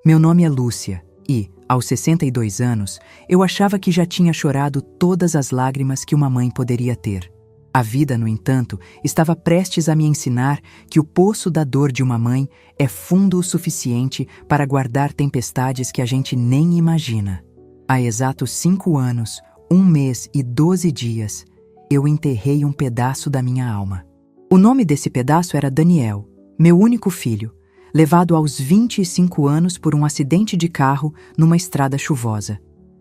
Meu nome é Lúcia e, aos 62 anos, eu achava que já tinha chorado todas as lágrimas que uma mãe poderia ter. A vida, no entanto, estava prestes a me ensinar que o poço da dor de uma mãe é fundo o suficiente para guardar tempestades que a gente nem imagina. Há exatos 5 anos, 1 mês e 12 dias, eu enterrei um pedaço da minha alma. O nome desse pedaço era Daniel, meu único filho, levado aos 25 anos por um acidente de carro numa estrada chuvosa.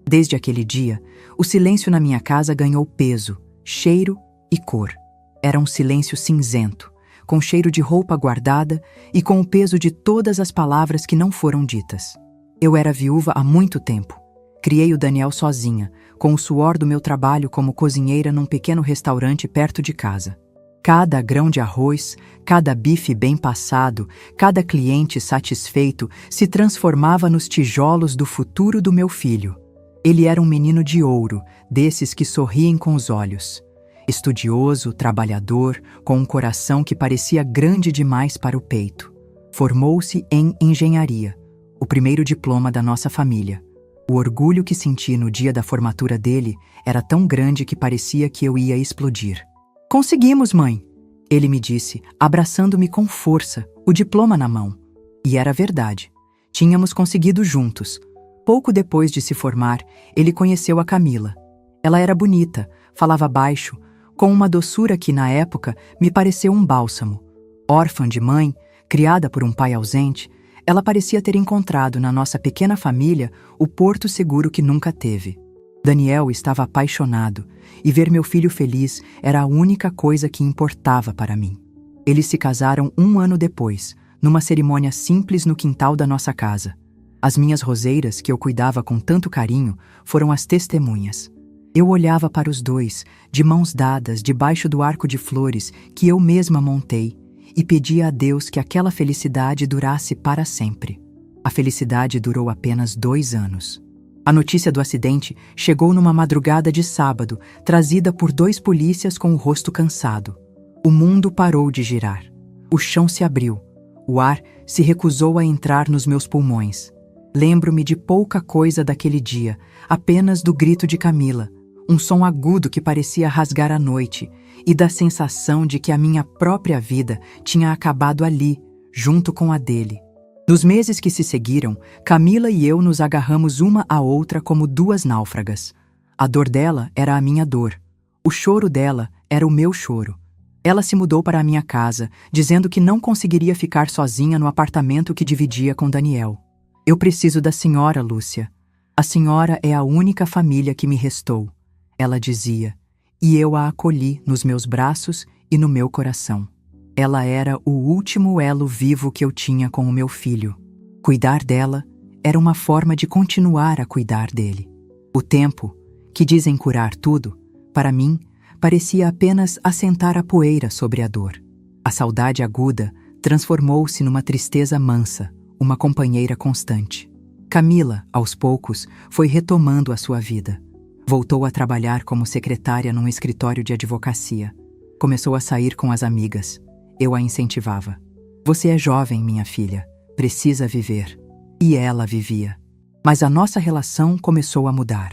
Desde aquele dia, o silêncio na minha casa ganhou peso, cheiro e cor. Era um silêncio cinzento, com cheiro de roupa guardada e com o peso de todas as palavras que não foram ditas. Eu era viúva há muito tempo. Criei o Daniel sozinha, com o suor do meu trabalho como cozinheira num pequeno restaurante perto de casa. Cada grão de arroz, cada bife bem passado, cada cliente satisfeito se transformava nos tijolos do futuro do meu filho. Ele era um menino de ouro, desses que sorriem com os olhos. Estudioso, trabalhador, com um coração que parecia grande demais para o peito. Formou-se em engenharia, o primeiro diploma da nossa família. O orgulho que senti no dia da formatura dele era tão grande que parecia que eu ia explodir. "Conseguimos, mãe!" Ele me disse, abraçando-me com força, o diploma na mão. E era verdade. Tínhamos conseguido juntos. Pouco depois de se formar, ele conheceu a Camila. Ela era bonita, falava baixo, com uma doçura que, na época, me pareceu um bálsamo. Órfã de mãe, criada por um pai ausente, ela parecia ter encontrado na nossa pequena família o porto seguro que nunca teve. Daniel estava apaixonado, e ver meu filho feliz era a única coisa que importava para mim. Eles se casaram 1 ano depois, numa cerimônia simples no quintal da nossa casa. As minhas roseiras, que eu cuidava com tanto carinho, foram as testemunhas. Eu olhava para os dois, de mãos dadas, debaixo do arco de flores que eu mesma montei, e pedia a Deus que aquela felicidade durasse para sempre. A felicidade durou apenas 2 anos. A notícia do acidente chegou numa madrugada de sábado, trazida por 2 polícias com o rosto cansado. O mundo parou de girar. O chão se abriu. O ar se recusou a entrar nos meus pulmões. Lembro-me de pouca coisa daquele dia, apenas do grito de Camila, um som agudo que parecia rasgar a noite, e da sensação de que a minha própria vida tinha acabado ali, junto com a dele. Nos meses que se seguiram, Camila e eu nos agarramos uma à outra como 2 náufragas. A dor dela era a minha dor. O choro dela era o meu choro. Ela se mudou para a minha casa, dizendo que não conseguiria ficar sozinha no apartamento que dividia com Daniel. "Eu preciso da senhora, Lúcia. A senhora é a única família que me restou", ela dizia, e eu a acolhi nos meus braços e no meu coração. Ela era o último elo vivo que eu tinha com o meu filho. Cuidar dela era uma forma de continuar a cuidar dele. O tempo, que dizem curar tudo, para mim, parecia apenas assentar a poeira sobre a dor. A saudade aguda transformou-se numa tristeza mansa, uma companheira constante. Camila, aos poucos, foi retomando a sua vida. Voltou a trabalhar como secretária num escritório de advocacia. Começou a sair com as amigas. Eu a incentivava. "Você é jovem, minha filha. Precisa viver." E ela vivia. Mas a nossa relação começou a mudar.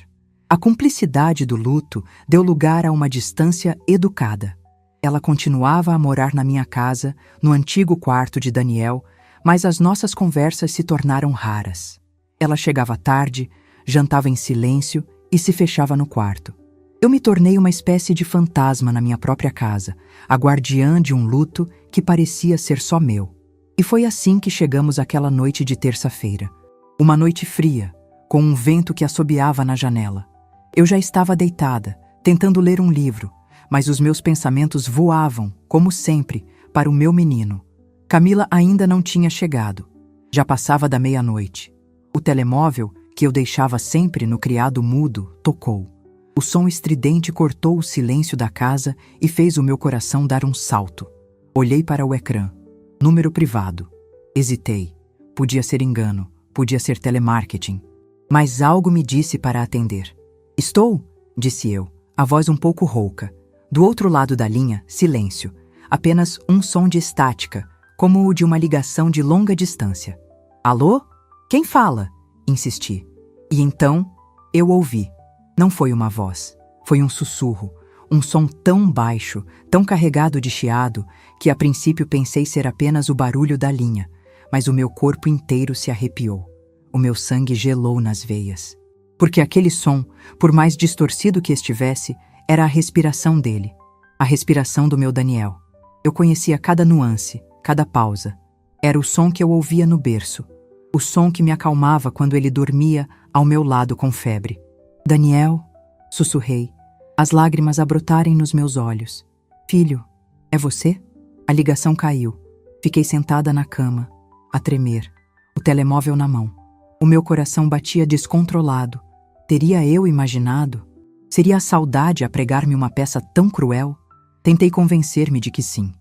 A cumplicidade do luto deu lugar a uma distância educada. Ela continuava a morar na minha casa, no antigo quarto de Daniel, mas as nossas conversas se tornaram raras. Ela chegava tarde, jantava em silêncio e se fechava no quarto. Eu me tornei uma espécie de fantasma na minha própria casa, a guardiã de um luto que parecia ser só meu. E foi assim que chegamos àquela noite de terça-feira. Uma noite fria, com um vento que assobiava na janela. Eu já estava deitada, tentando ler um livro, mas os meus pensamentos voavam, como sempre, para o meu menino. Camila ainda não tinha chegado. Já passava da meia-noite. O telemóvel, que eu deixava sempre no criado mudo, tocou. O som estridente cortou o silêncio da casa e fez o meu coração dar um salto. Olhei para o ecrã. Número privado. Hesitei. Podia ser engano, podia ser telemarketing. Mas algo me disse para atender. "Estou?", disse eu, a voz um pouco rouca. Do outro lado da linha, silêncio. Apenas um som de estática, como o de uma ligação de longa distância. "Alô?", Quem fala? Insisti. E então, eu ouvi. Não foi uma voz. Foi um sussurro. Um som tão baixo, tão carregado de chiado, que a princípio pensei ser apenas o barulho da linha, mas o meu corpo inteiro se arrepiou. O meu sangue gelou nas veias. Porque aquele som, por mais distorcido que estivesse, era a respiração dele. A respiração do meu Daniel. Eu conhecia cada nuance, cada pausa. Era o som que eu ouvia no berço. O som que me acalmava quando ele dormia ao meu lado com febre. Daniel, sussurrei, as lágrimas a brotarem nos meus olhos. Filho, é você? A ligação caiu. Fiquei sentada na cama, a tremer, o telemóvel na mão. O meu coração batia descontrolado. Teria eu imaginado? Seria a saudade a pregar-me uma peça tão cruel? Tentei convencer-me de que sim.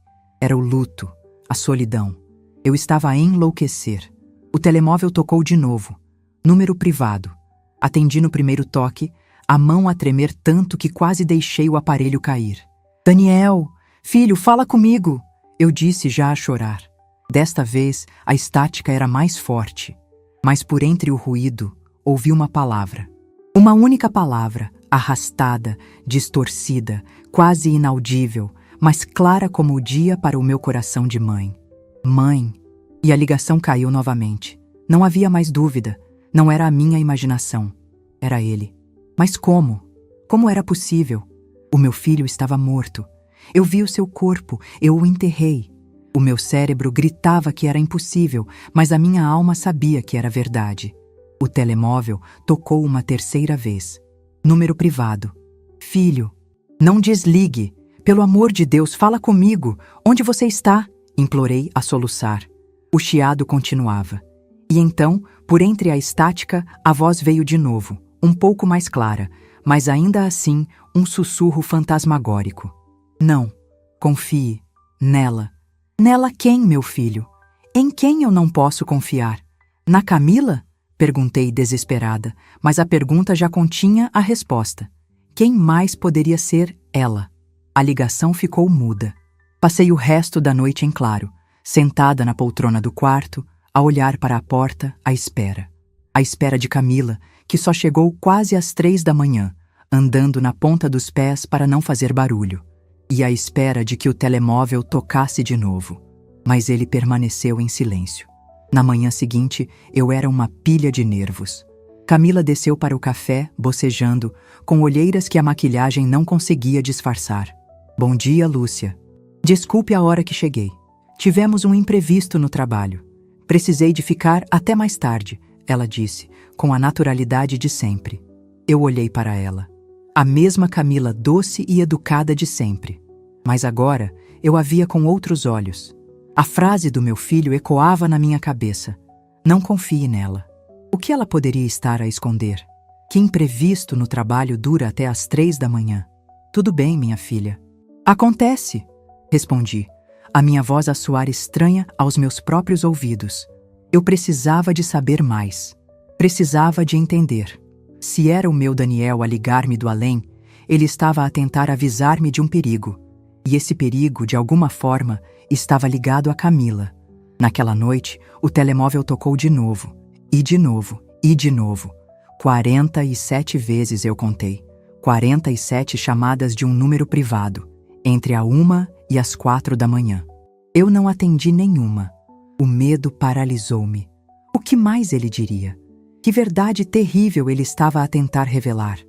Era o luto, a solidão. Eu estava a enlouquecer. O telemóvel tocou de novo. Número privado. Atendi no primeiro toque, a mão a tremer tanto que quase deixei o aparelho cair. Daniel, filho, fala comigo! Eu disse já a chorar. Desta vez, a estática era mais forte. Mas por entre o ruído, ouvi uma palavra. Uma única palavra, arrastada, distorcida, quase inaudível, mas clara como o dia para o meu coração de mãe. Mãe. E a ligação caiu novamente. Não havia mais dúvida. Não era a minha imaginação. Era ele. Mas como? Como era possível? O meu filho estava morto. Eu vi o seu corpo, eu o enterrei. O meu cérebro gritava que era impossível, mas a minha alma sabia que era verdade. O telemóvel tocou uma terceira vez. Número privado. Filho, não desligue. Pelo amor de Deus, fala comigo. Onde você está? Implorei a soluçar. O chiado continuava. E então, por entre a estática, a voz veio de novo, um pouco mais clara, mas ainda assim um sussurro fantasmagórico. Não, confie nela. Nela quem, meu filho? Em quem eu não posso confiar? Na Camila? Perguntei desesperada, mas a pergunta já continha a resposta. Quem mais poderia ser ela? A ligação ficou muda. Passei o resto da noite em claro, sentada na poltrona do quarto, a olhar para a porta, à espera. À espera de Camila, que só chegou quase às 3 da manhã, andando na ponta dos pés para não fazer barulho. E à espera de que o telemóvel tocasse de novo. Mas ele permaneceu em silêncio. Na manhã seguinte, eu era uma pilha de nervos. Camila desceu para o café, bocejando, com olheiras que a maquilhagem não conseguia disfarçar. Bom dia, Lúcia. Desculpe a hora que cheguei. Tivemos um imprevisto no trabalho. Precisei de ficar até mais tarde, ela disse, com a naturalidade de sempre. Eu olhei para ela. A mesma Camila doce e educada de sempre. Mas agora eu a via com outros olhos. A frase do meu filho ecoava na minha cabeça. Não confie nela. O que ela poderia estar a esconder? Que imprevisto no trabalho dura até às 3 da manhã? Tudo bem, minha filha. Acontece, respondi, a minha voz a soar estranha aos meus próprios ouvidos. Eu precisava de saber mais. Precisava de entender. Se era o meu Daniel a ligar-me do além, ele estava a tentar avisar-me de um perigo. E esse perigo, de alguma forma, estava ligado a Camila. Naquela noite, o telemóvel tocou de novo. E de novo. E de novo. 47 vezes eu contei. 47 chamadas de um número privado, entre a 1 e as 4 da manhã. Eu não atendi nenhuma. O medo paralisou-me. O que mais ele diria? Que verdade terrível ele estava a tentar revelar.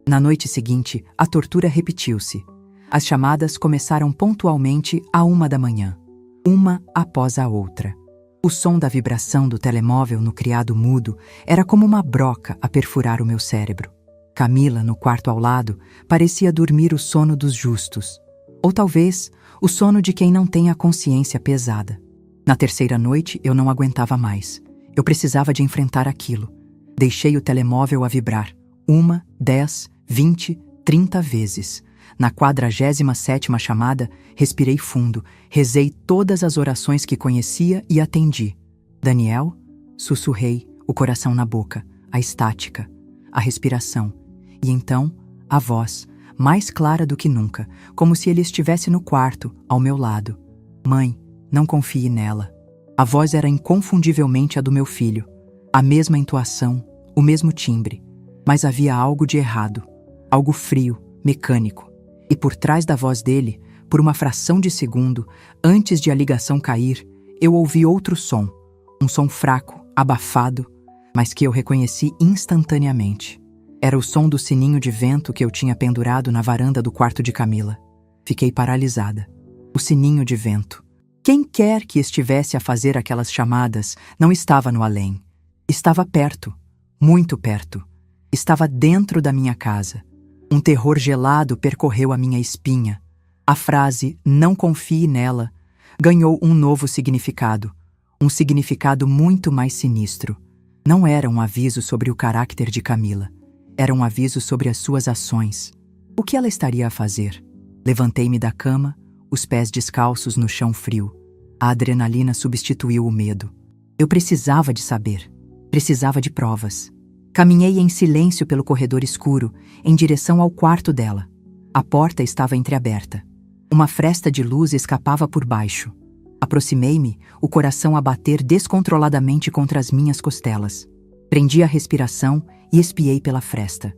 Na noite seguinte, a tortura repetiu-se. As chamadas começaram pontualmente à 1 da manhã, uma após a outra. O som da vibração do telemóvel no criado mudo era como uma broca a perfurar o meu cérebro. Camila, no quarto ao lado, parecia dormir o sono dos justos. Ou talvez o sono de quem não tem a consciência pesada. Na terceira noite, eu não aguentava mais. Eu precisava de enfrentar aquilo. Deixei o telemóvel a vibrar. 1, 10, 20, 30 vezes. Na 47ª chamada, respirei fundo, rezei todas as orações que conhecia e atendi. Daniel? Sussurrei, o coração na boca, a estática, a respiração. E então, a voz, mais clara do que nunca, como se ele estivesse no quarto, ao meu lado. Mãe, não confie nela. A voz era inconfundivelmente a do meu filho. A mesma entoação, o mesmo timbre, mas havia algo de errado, algo frio, mecânico. E por trás da voz dele, por uma fração de segundo, antes de a ligação cair, eu ouvi outro som, um som fraco, abafado, mas que eu reconheci instantaneamente. Era o som do sininho de vento que eu tinha pendurado na varanda do quarto de Camila. Fiquei paralisada. O sininho de vento. Quem quer que estivesse a fazer aquelas chamadas não estava no além. Estava perto, muito perto. Estava dentro da minha casa. Um terror gelado percorreu a minha espinha. A frase "não confie nela" ganhou um novo significado. Um significado muito mais sinistro. Não era um aviso sobre o caráter de Camila. Era um aviso sobre as suas ações. O que ela estaria a fazer? Levantei-me da cama, os pés descalços no chão frio. A adrenalina substituiu o medo. Eu precisava de saber. Precisava de provas. Caminhei em silêncio pelo corredor escuro, em direção ao quarto dela. A porta estava entreaberta. Uma fresta de luz escapava por baixo. Aproximei-me, o coração a bater descontroladamente contra as minhas costelas. Prendi a respiração e espiei pela fresta.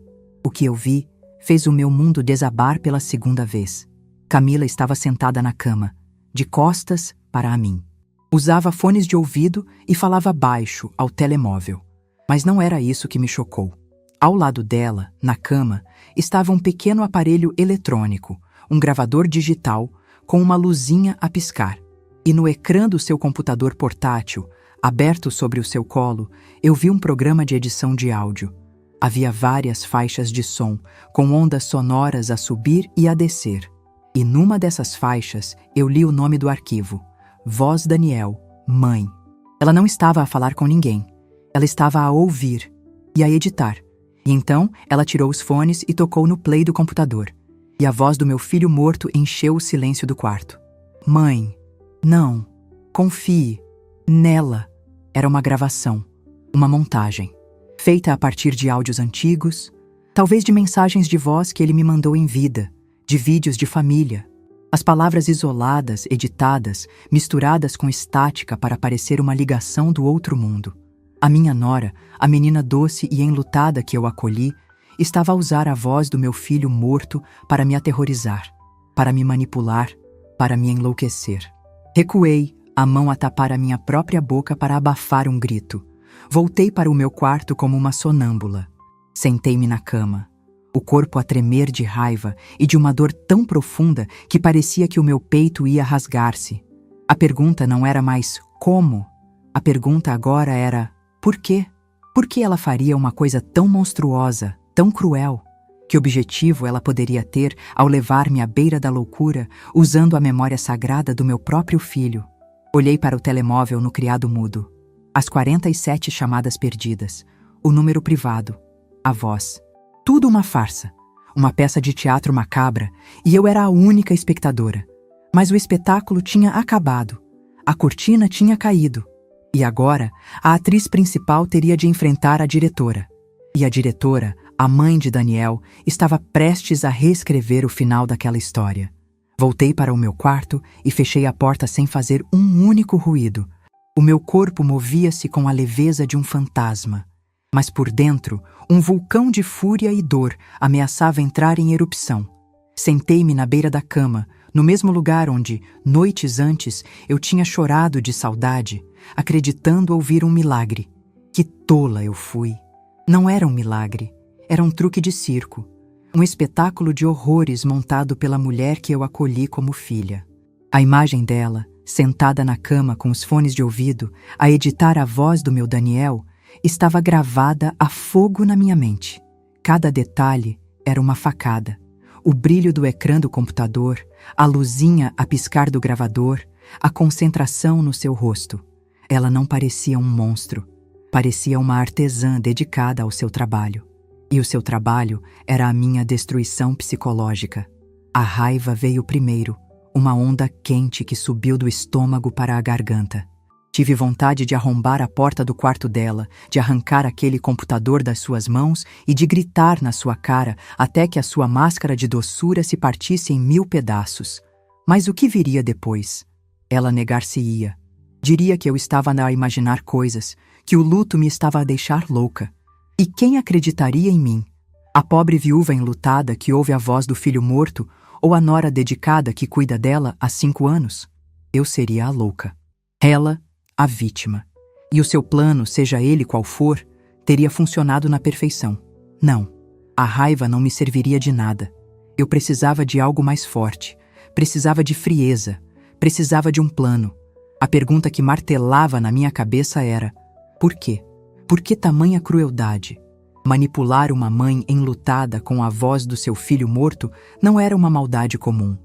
O que eu vi fez o meu mundo desabar pela segunda vez. Camila estava sentada na cama, de costas para a mim. Usava fones de ouvido e falava baixo ao telemóvel. Mas não era isso que me chocou. Ao lado dela, na cama, estava um pequeno aparelho eletrônico, um gravador digital com uma luzinha a piscar. E no ecrã do seu computador portátil, aberto sobre o seu colo, eu vi um programa de edição de áudio. Havia várias faixas de som, com ondas sonoras a subir e a descer. E numa dessas faixas, eu li o nome do arquivo. Voz Daniel, mãe. Ela não estava a falar com ninguém. Ela estava a ouvir e a editar. E então, ela tirou os fones e tocou no play do computador. E a voz do meu filho morto encheu o silêncio do quarto. Mãe, não, confie, nela. Era uma gravação, uma montagem, feita a partir de áudios antigos, talvez de mensagens de voz que ele me mandou em vida, de vídeos de família. As palavras isoladas, editadas, misturadas com estática para parecer uma ligação do outro mundo. A minha nora, a menina doce e enlutada que eu acolhi, estava a usar a voz do meu filho morto para me aterrorizar, para me manipular, para me enlouquecer. Recuei, a mão a tapar a minha própria boca para abafar um grito. Voltei para o meu quarto como uma sonâmbula. Sentei-me na cama, o corpo a tremer de raiva e de uma dor tão profunda que parecia que o meu peito ia rasgar-se. A pergunta não era mais como. A pergunta agora era por quê? Por que ela faria uma coisa tão monstruosa, tão cruel? Que objetivo ela poderia ter ao levar-me à beira da loucura, usando a memória sagrada do meu próprio filho? Olhei para o telemóvel no criado mudo. As 47 chamadas perdidas. O número privado. A voz. Tudo uma farsa. Uma peça de teatro macabra, e eu era a única espectadora. Mas o espetáculo tinha acabado. A cortina tinha caído. E agora, a atriz principal teria de enfrentar a diretora. E a diretora, a mãe de Daniel, estava prestes a reescrever o final daquela história. Voltei para o meu quarto e fechei a porta sem fazer um único ruído. O meu corpo movia-se com a leveza de um fantasma. Mas por dentro, um vulcão de fúria e dor ameaçava entrar em erupção. Sentei-me na beira da cama, no mesmo lugar onde, noites antes, eu tinha chorado de saudade, acreditando ouvir um milagre. Que tola eu fui! Não era um milagre, era um truque de circo. Um espetáculo de horrores montado pela mulher que eu acolhi como filha. A imagem dela, sentada na cama com os fones de ouvido, a editar a voz do meu Daniel, estava gravada a fogo na minha mente. Cada detalhe era uma facada. O brilho do ecrã do computador, a luzinha a piscar do gravador, a concentração no seu rosto. Ela não parecia um monstro. Parecia uma artesã dedicada ao seu trabalho. E o seu trabalho era a minha destruição psicológica. A raiva veio primeiro, uma onda quente que subiu do estômago para a garganta. Tive vontade de arrombar a porta do quarto dela, de arrancar aquele computador das suas mãos e de gritar na sua cara até que a sua máscara de doçura se partisse em 1000 pedaços. Mas o que viria depois? Ela negar-se-ia. Diria que eu estava a imaginar coisas, que o luto me estava a deixar louca. E quem acreditaria em mim? A pobre viúva enlutada que ouve a voz do filho morto ou a nora dedicada que cuida dela há 5 anos? Eu seria a louca. Ela, a vítima. E o seu plano, seja ele qual for, teria funcionado na perfeição. Não, a raiva não me serviria de nada. Eu precisava de algo mais forte, precisava de frieza, precisava de um plano. A pergunta que martelava na minha cabeça era: por quê? Por que tamanha crueldade? Manipular uma mãe enlutada com a voz do seu filho morto não era uma maldade comum.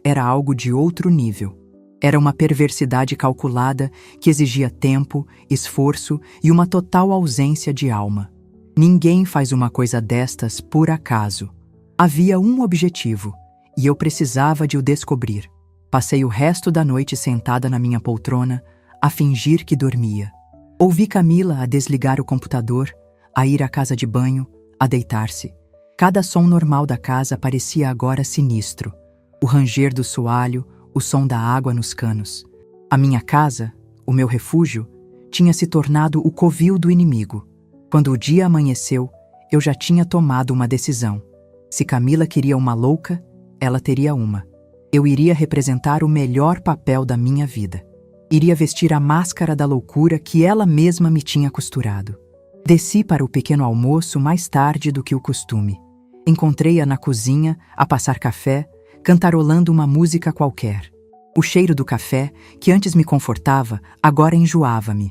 Era algo de outro nível. Era uma perversidade calculada que exigia tempo, esforço e uma total ausência de alma. Ninguém faz uma coisa destas por acaso. Havia um objetivo, e eu precisava de o descobrir. Passei o resto da noite sentada na minha poltrona, a fingir que dormia. Ouvi Camila a desligar o computador, a ir à casa de banho, a deitar-se. Cada som normal da casa parecia agora sinistro. O ranger do soalho, o som da água nos canos. A minha casa, o meu refúgio, tinha se tornado o covil do inimigo. Quando o dia amanheceu, eu já tinha tomado uma decisão. Se Camila queria uma louca, ela teria uma. Eu iria representar o melhor papel da minha vida. Iria vestir a máscara da loucura que ela mesma me tinha costurado. Desci para o pequeno almoço mais tarde do que o costume. Encontrei-a na cozinha, a passar café, cantarolando uma música qualquer. O cheiro do café, que antes me confortava, agora enjoava-me.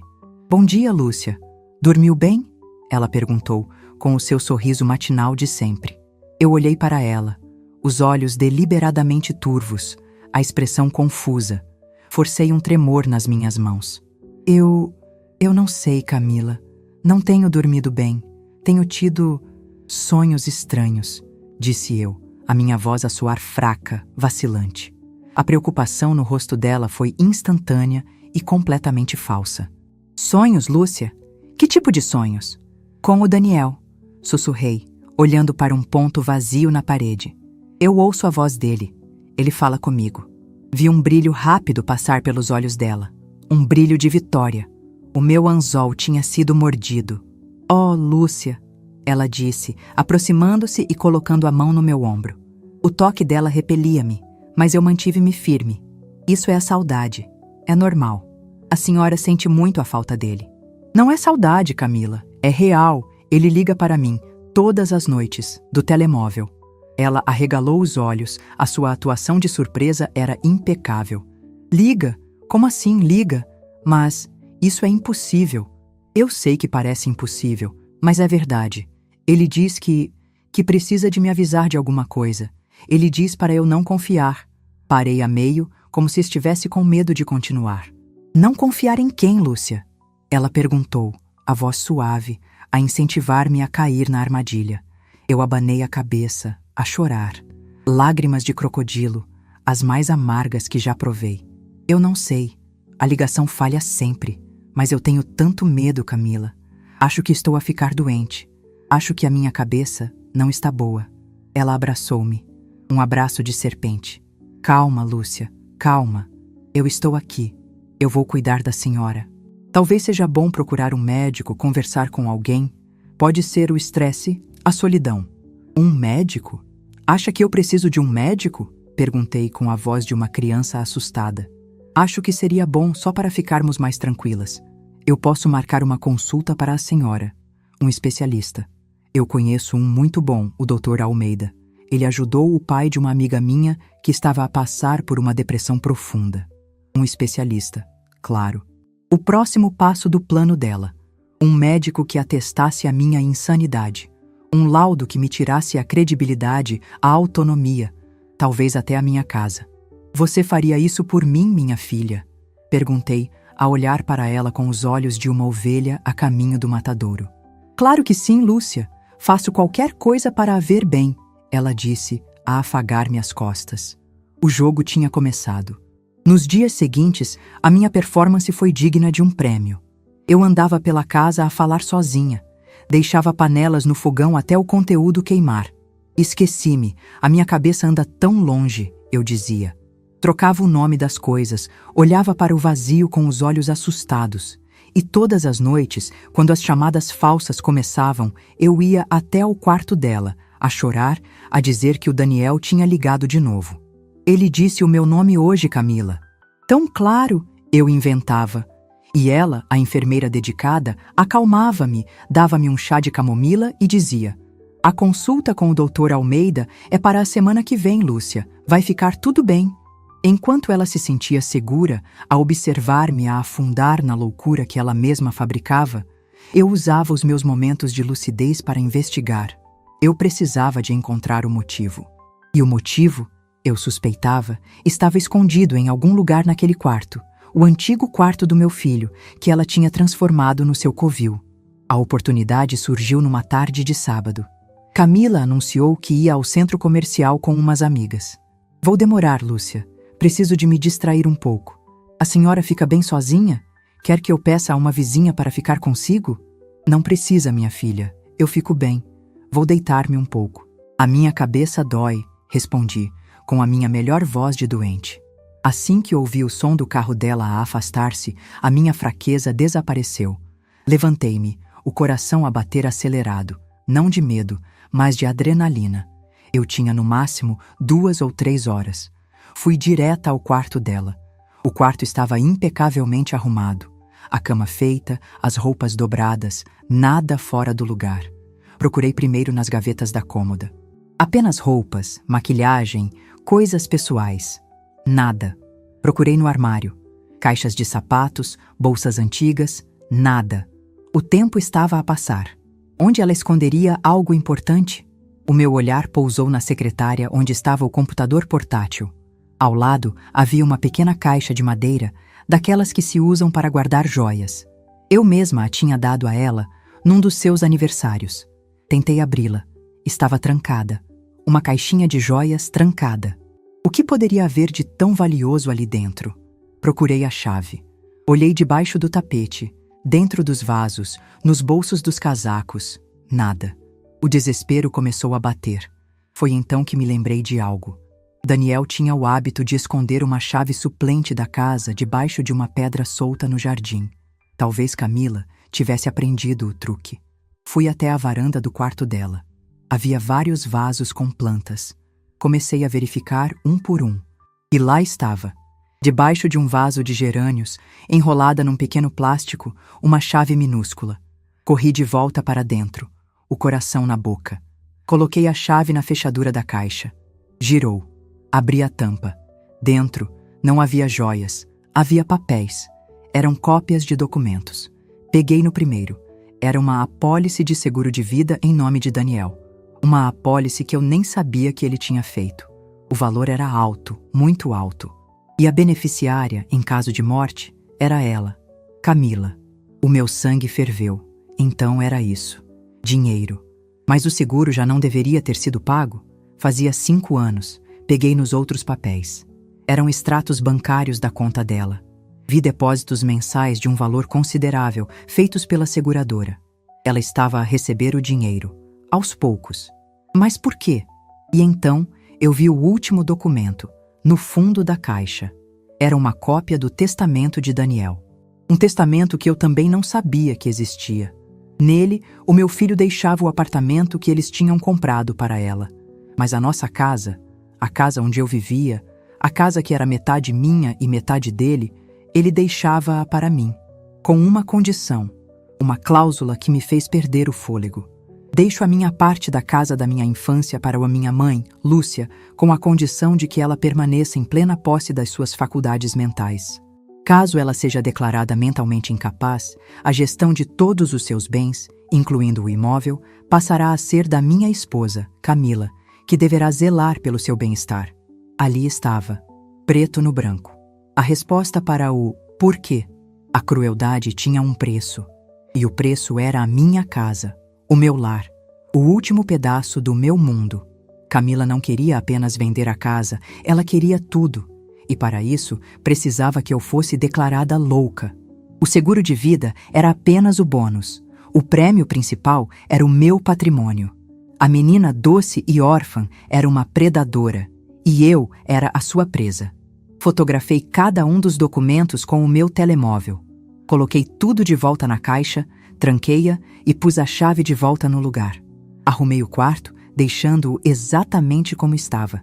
"Bom dia, Lúcia. Dormiu bem?" ela perguntou, com o seu sorriso matinal de sempre. Eu olhei para ela, os olhos deliberadamente turvos, a expressão confusa. Forcei um tremor nas minhas mãos. Eu não sei, Camila. Não tenho dormido bem. Tenho tido sonhos estranhos", disse eu, a minha voz a soar fraca, vacilante. A preocupação no rosto dela foi instantânea e completamente falsa. "Sonhos, Lúcia? Que tipo de sonhos?" "Com o Daniel", sussurrei, olhando para um ponto vazio na parede. Eu ouço a voz dele. Ele fala comigo. Vi um brilho rápido passar pelos olhos dela. Um brilho de vitória. O meu anzol tinha sido mordido. "Oh, Lúcia", ela disse, aproximando-se e colocando a mão no meu ombro. O toque dela repelia-me, mas eu mantive-me firme. "Isso é a saudade. É normal. A senhora sente muito a falta dele." "Não é saudade, Camila. É real. Ele liga para mim, todas as noites, do telemóvel." Ela arregalou os olhos, a sua atuação de surpresa era impecável. "Liga? Como assim liga? Mas isso é impossível." "Eu sei que parece impossível, mas é verdade. Ele diz que precisa de me avisar de alguma coisa. Ele diz para eu não confiar." Parei a meio, como se estivesse com medo de continuar. "Não confiar em quem, Lúcia?" ela perguntou, a voz suave, a incentivar-me a cair na armadilha. Eu abanei a cabeça, a chorar. Lágrimas de crocodilo, as mais amargas que já provei. "Eu não sei. A ligação falha sempre. Mas eu tenho tanto medo, Camila. Acho que estou a ficar doente. Acho que a minha cabeça não está boa." Ela abraçou-me. Um abraço de serpente. "Calma, Lúcia, calma. Eu estou aqui. Eu vou cuidar da senhora. Talvez seja bom procurar um médico, conversar com alguém. Pode ser o estresse, a solidão." "Um médico? Acha que eu preciso de um médico?" perguntei com a voz de uma criança assustada. "Acho que seria bom só para ficarmos mais tranquilas. Eu posso marcar uma consulta para a senhora. Um especialista. Eu conheço um muito bom, o Dr. Almeida. Ele ajudou o pai de uma amiga minha que estava a passar por uma depressão profunda. Um especialista, claro. O próximo passo do plano dela. Um médico que atestasse a minha insanidade. Um laudo que me tirasse a credibilidade, a autonomia, talvez até a minha casa. "Você faria isso por mim, minha filha?" perguntei, a olhar para ela com os olhos de uma ovelha a caminho do matadouro. "Claro que sim, Lúcia. Faço qualquer coisa para a ver bem", ela disse, a afagar-me as costas. O jogo tinha começado. Nos dias seguintes, a minha performance foi digna de um prêmio. Eu andava pela casa a falar sozinha. Deixava panelas no fogão até o conteúdo queimar. "Esqueci-me, a minha cabeça anda tão longe", eu dizia. Trocava o nome das coisas, olhava para o vazio com os olhos assustados. E todas as noites, quando as chamadas falsas começavam, eu ia até ao quarto dela, a chorar, a dizer que o Daniel tinha ligado de novo. Ele disse o meu nome hoje, Camila. Tão claro, eu inventava. E ela, a enfermeira dedicada, acalmava-me, dava-me um chá de camomila e dizia: a consulta com o Dr. Almeida é para a semana que vem, Lúcia. Vai ficar tudo bem. Enquanto ela se sentia segura a observar-me a afundar na loucura que ela mesma fabricava, eu usava os meus momentos de lucidez para investigar. Eu precisava de encontrar o motivo. E o motivo, eu suspeitava, estava escondido em algum lugar naquele quarto, o antigo quarto do meu filho, que ela tinha transformado no seu covil. A oportunidade surgiu numa tarde de sábado. Camila anunciou que ia ao centro comercial com umas amigas. Vou demorar, Lúcia. Preciso de me distrair um pouco. A senhora fica bem sozinha? Quer que eu peça a uma vizinha para ficar consigo? Não precisa, minha filha. Eu fico bem. Vou deitar-me um pouco. A minha cabeça dói, respondi, com a minha melhor voz de doente. Assim que ouvi o som do carro dela a afastar-se, a minha fraqueza desapareceu. Levantei-me, o coração a bater acelerado, não de medo, mas de adrenalina. Eu tinha no máximo 2 ou 3 horas. Fui direta ao quarto dela. O quarto estava impecavelmente arrumado. A cama feita, as roupas dobradas, nada fora do lugar. Procurei primeiro nas gavetas da cômoda. Apenas roupas, maquilhagem, coisas pessoais. Nada. Procurei no armário. Caixas de sapatos, bolsas antigas, nada. O tempo estava a passar. Onde ela esconderia algo importante? O meu olhar pousou na secretária onde estava o computador portátil. Ao lado havia uma pequena caixa de madeira, daquelas que se usam para guardar joias. Eu mesma a tinha dado a ela num dos seus aniversários. Tentei abri-la. Estava trancada. Uma caixinha de joias trancada. O que poderia haver de tão valioso ali dentro? Procurei a chave. Olhei debaixo do tapete, dentro dos vasos, nos bolsos dos casacos. Nada. O desespero começou a bater. Foi então que me lembrei de algo. Daniel tinha o hábito de esconder uma chave suplente da casa debaixo de uma pedra solta no jardim. Talvez Camila tivesse aprendido o truque. Fui até a varanda do quarto dela. Havia vários vasos com plantas. Comecei a verificar um por um. E lá estava, debaixo de um vaso de gerânios, enrolada num pequeno plástico, uma chave minúscula. Corri de volta para dentro, o coração na boca. Coloquei a chave na fechadura da caixa. Girou. Abri a tampa. Dentro não havia joias, havia papéis. Eram cópias de documentos. Peguei no primeiro. Era uma apólice de seguro de vida em nome de Daniel. Uma apólice que eu nem sabia que ele tinha feito. O valor era alto, muito alto. E a beneficiária, em caso de morte, era ela, Camila. O meu sangue ferveu. Então era isso. Dinheiro. Mas o seguro já não deveria ter sido pago? Fazia 5 anos. Peguei nos outros papéis. Eram extratos bancários da conta dela. Vi depósitos mensais de um valor considerável, feitos pela seguradora. Ela estava a receber o dinheiro, aos poucos. Mas por quê? E então eu vi o último documento, no fundo da caixa. Era uma cópia do testamento de Daniel. Um testamento que eu também não sabia que existia. Nele, o meu filho deixava o apartamento que eles tinham comprado para ela. Mas a nossa casa, a casa onde eu vivia, a casa que era metade minha e metade dele, ele deixava-a para mim, com uma condição, uma cláusula que me fez perder o fôlego. Deixo a minha parte da casa da minha infância para a minha mãe, Lúcia, com a condição de que ela permaneça em plena posse das suas faculdades mentais. Caso ela seja declarada mentalmente incapaz, a gestão de todos os seus bens, incluindo o imóvel, passará a ser da minha esposa, Camila, que deverá zelar pelo seu bem-estar. Ali estava, preto no branco. A resposta para o porquê. A crueldade tinha um preço. E o preço era a minha casa, o meu lar, o último pedaço do meu mundo. Camila não queria apenas vender a casa, ela queria tudo. E para isso, precisava que eu fosse declarada louca. O seguro de vida era apenas o bônus. O prêmio principal era o meu patrimônio. A menina doce e órfã era uma predadora, e eu era a sua presa. Fotografei cada um dos documentos com o meu telemóvel. Coloquei tudo de volta na caixa, tranquei-a e pus a chave de volta no lugar. Arrumei o quarto, deixando-o exatamente como estava.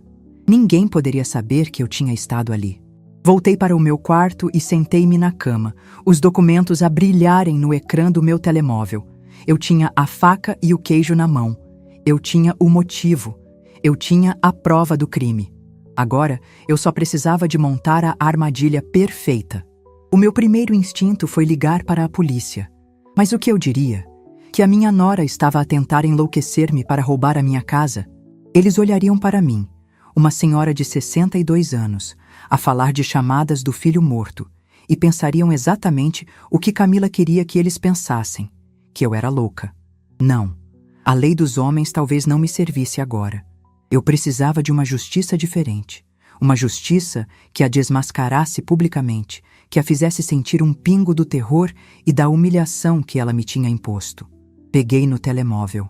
Ninguém poderia saber que eu tinha estado ali. Voltei para o meu quarto e sentei-me na cama, os documentos a brilharem no ecrã do meu telemóvel. Eu tinha a faca e o queijo na mão. Eu tinha o motivo. Eu tinha a prova do crime. Agora, eu só precisava de montar a armadilha perfeita. O meu primeiro instinto foi ligar para a polícia. Mas o que eu diria? Que a minha nora estava a tentar enlouquecer-me para roubar a minha casa? Eles olhariam para mim, uma senhora de 62 anos, a falar de chamadas do filho morto, e pensariam exatamente o que Camila queria que eles pensassem, que eu era louca. Não, a lei dos homens talvez não me servisse agora. Eu precisava de uma justiça diferente, uma justiça que a desmascarasse publicamente, que a fizesse sentir um pingo do terror e da humilhação que ela me tinha imposto. Peguei no telemóvel.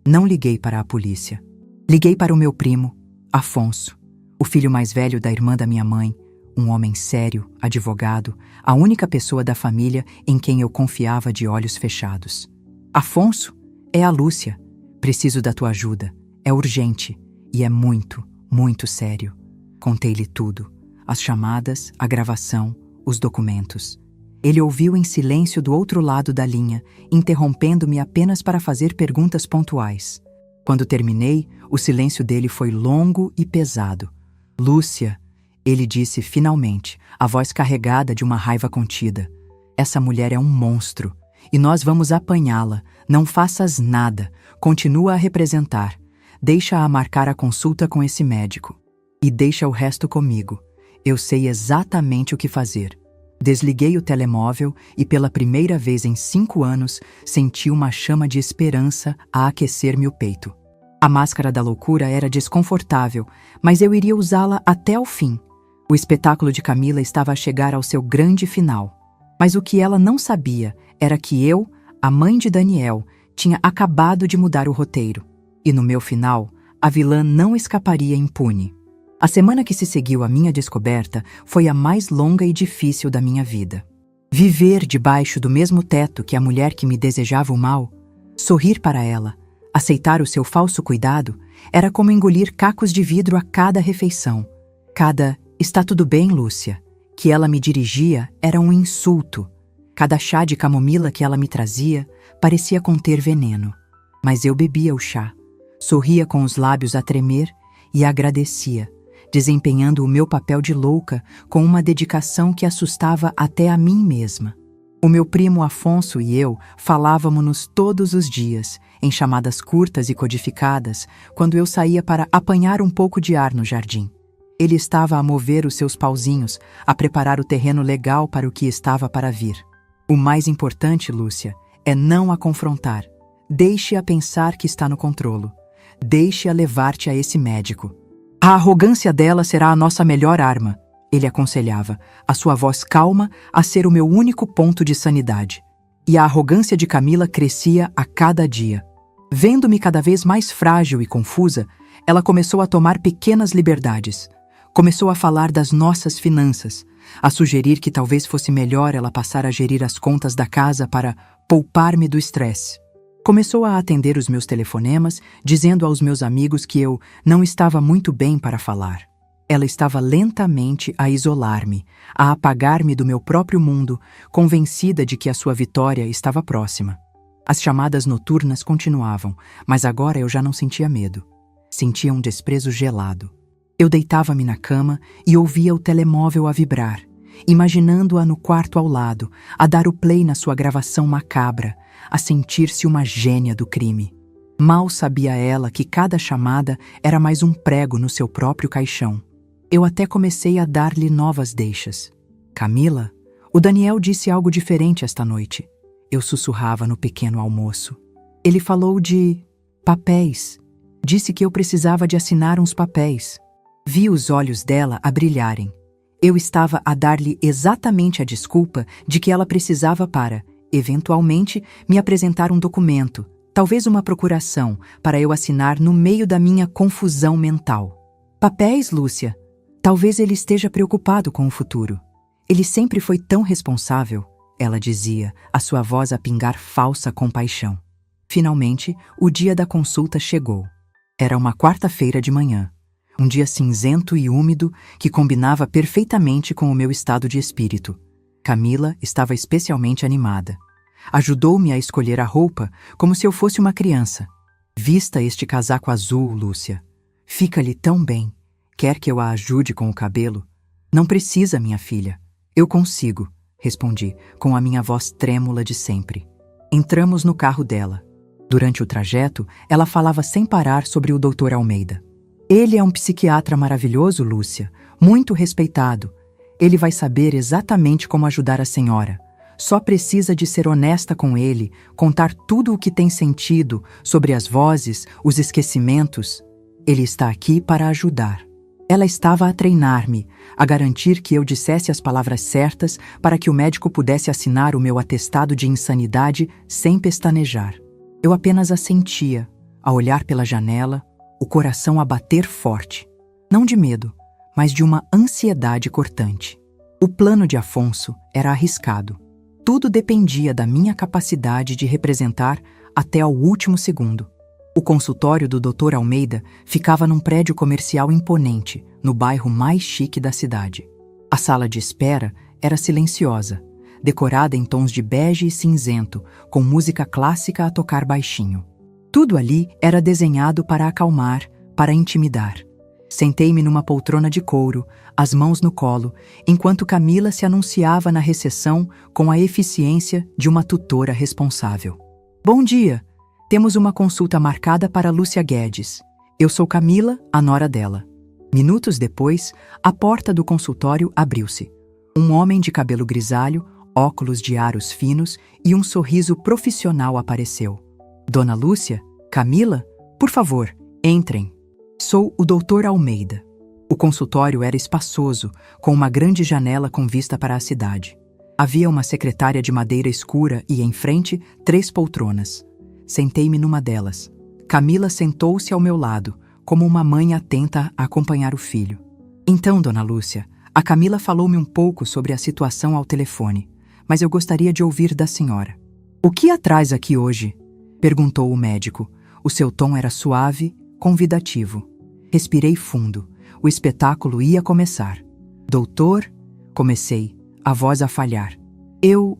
Não liguei para a polícia. Liguei para o meu primo, Afonso, o filho mais velho da irmã da minha mãe, um homem sério, advogado, a única pessoa da família em quem eu confiava de olhos fechados. Afonso, é a Lúcia. Preciso da tua ajuda. É urgente e é muito, muito sério. Contei-lhe tudo. As chamadas, a gravação, os documentos. Ele ouviu em silêncio do outro lado da linha, interrompendo-me apenas para fazer perguntas pontuais. Quando terminei, o silêncio dele foi longo e pesado. Lúcia, ele disse finalmente, a voz carregada de uma raiva contida. Essa mulher é um monstro, e nós vamos apanhá-la. Não faças nada, continua a representar. Deixa-a marcar a consulta com esse médico. E deixa o resto comigo. Eu sei exatamente o que fazer. Desliguei o telemóvel e pela primeira vez em 5 anos senti uma chama de esperança a aquecer-me o peito. A máscara da loucura era desconfortável, mas eu iria usá-la até o fim. O espetáculo de Camila estava a chegar ao seu grande final. Mas o que ela não sabia era que eu, a mãe de Daniel, tinha acabado de mudar o roteiro. E no meu final, a vilã não escaparia impune. A semana que se seguiu à minha descoberta foi a mais longa e difícil da minha vida. Viver debaixo do mesmo teto que a mulher que me desejava o mal, sorrir para ela, aceitar o seu falso cuidado, era como engolir cacos de vidro a cada refeição. Cada "está tudo bem, Lúcia" que ela me dirigia era um insulto. Cada chá de camomila que ela me trazia parecia conter veneno. Mas eu bebia o chá, sorria com os lábios a tremer e agradecia, desempenhando o meu papel de louca com uma dedicação que assustava até a mim mesma. O meu primo Afonso e eu falávamos-nos todos os dias, em chamadas curtas e codificadas, quando eu saía para apanhar um pouco de ar no jardim. Ele estava a mover os seus pauzinhos, a preparar o terreno legal para o que estava para vir. O mais importante, Lúcia, é não a confrontar. Deixe-a pensar que está no controlo. Deixe-a levar-te a esse médico. A arrogância dela será a nossa melhor arma, ele aconselhava, a sua voz calma a ser o meu único ponto de sanidade. E a arrogância de Camila crescia a cada dia. Vendo-me cada vez mais frágil e confusa, ela começou a tomar pequenas liberdades. Começou a falar das nossas finanças, a sugerir que talvez fosse melhor ela passar a gerir as contas da casa para poupar-me do estresse. Começou a atender os meus telefonemas, dizendo aos meus amigos que eu não estava muito bem para falar. Ela estava lentamente a isolar-me, a apagar-me do meu próprio mundo, convencida de que a sua vitória estava próxima. As chamadas noturnas continuavam, mas agora eu já não sentia medo. Sentia um desprezo gelado. Eu deitava-me na cama e ouvia o telemóvel a vibrar, imaginando-a no quarto ao lado, a dar o play na sua gravação macabra, a sentir-se uma gênia do crime. Mal sabia ela que cada chamada era mais um prego no seu próprio caixão. Eu até comecei a dar-lhe novas deixas. Camila, o Daniel disse algo diferente esta noite. Eu sussurrava no pequeno almoço. Ele falou de papéis. Disse que eu precisava de assinar uns papéis. Vi os olhos dela a brilharem. Eu estava a dar-lhe exatamente a desculpa de que ela precisava para, eventualmente, me apresentar um documento, talvez uma procuração, para eu assinar no meio da minha confusão mental. Papéis, Lúcia? Talvez ele esteja preocupado com o futuro. Ele sempre foi tão responsável. ela dizia, a sua voz a pingar falsa compaixão. Finalmente, o dia da consulta chegou. Era uma quarta-feira de manhã. Um dia cinzento e úmido que combinava perfeitamente com o meu estado de espírito. Camila estava especialmente animada. Ajudou-me a escolher a roupa como se eu fosse uma criança. Vista este casaco azul, Lúcia. Fica-lhe tão bem. Quer que eu a ajude com o cabelo? Não precisa, minha filha. Eu consigo, respondi, com a minha voz trêmula de sempre. Entramos no carro dela. Durante o trajeto, ela falava sem parar sobre o Dr. Almeida. Ele é um psiquiatra maravilhoso, Lúcia, muito respeitado. Ele vai saber exatamente como ajudar a senhora. Só precisa de ser honesta com ele, contar tudo o que tem sentido sobre as vozes, os esquecimentos. Ele está aqui para ajudar. Ela estava a treinar-me, a garantir que eu dissesse as palavras certas para que o médico pudesse assinar o meu atestado de insanidade sem pestanejar. Eu apenas assentia, a olhar pela janela, o coração a bater forte. Não de medo, mas de uma ansiedade cortante. O plano de Afonso era arriscado. Tudo dependia da minha capacidade de representar até ao último segundo. O consultório do Dr. Almeida ficava num prédio comercial imponente, no bairro mais chique da cidade. A sala de espera era silenciosa, decorada em tons de bege e cinzento, com música clássica a tocar baixinho. Tudo ali era desenhado para acalmar, para intimidar. Sentei-me numa poltrona de couro, as mãos no colo, enquanto Camila se anunciava na recepção com a eficiência de uma tutora responsável. Bom dia! Temos uma consulta marcada para Lúcia Guedes. Eu sou Camila, a nora dela. Minutos depois, a porta do consultório abriu-se. Um homem de cabelo grisalho, óculos de aros finos e um sorriso profissional apareceu. Dona Lúcia? Camila? Por favor, entrem. Sou o Dr. Almeida. O consultório era espaçoso, com uma grande janela com vista para a cidade. Havia uma secretária de madeira escura e, em frente, 3 poltronas. Sentei-me numa delas. Camila sentou-se ao meu lado, como uma mãe atenta a acompanhar o filho. Então, Dona Lúcia, a Camila falou-me um pouco sobre a situação ao telefone, mas eu gostaria de ouvir da senhora. O que a traz aqui hoje? Perguntou o médico. O seu tom era suave, convidativo. Respirei fundo. O espetáculo ia começar. Doutor, comecei, a voz a falhar. Eu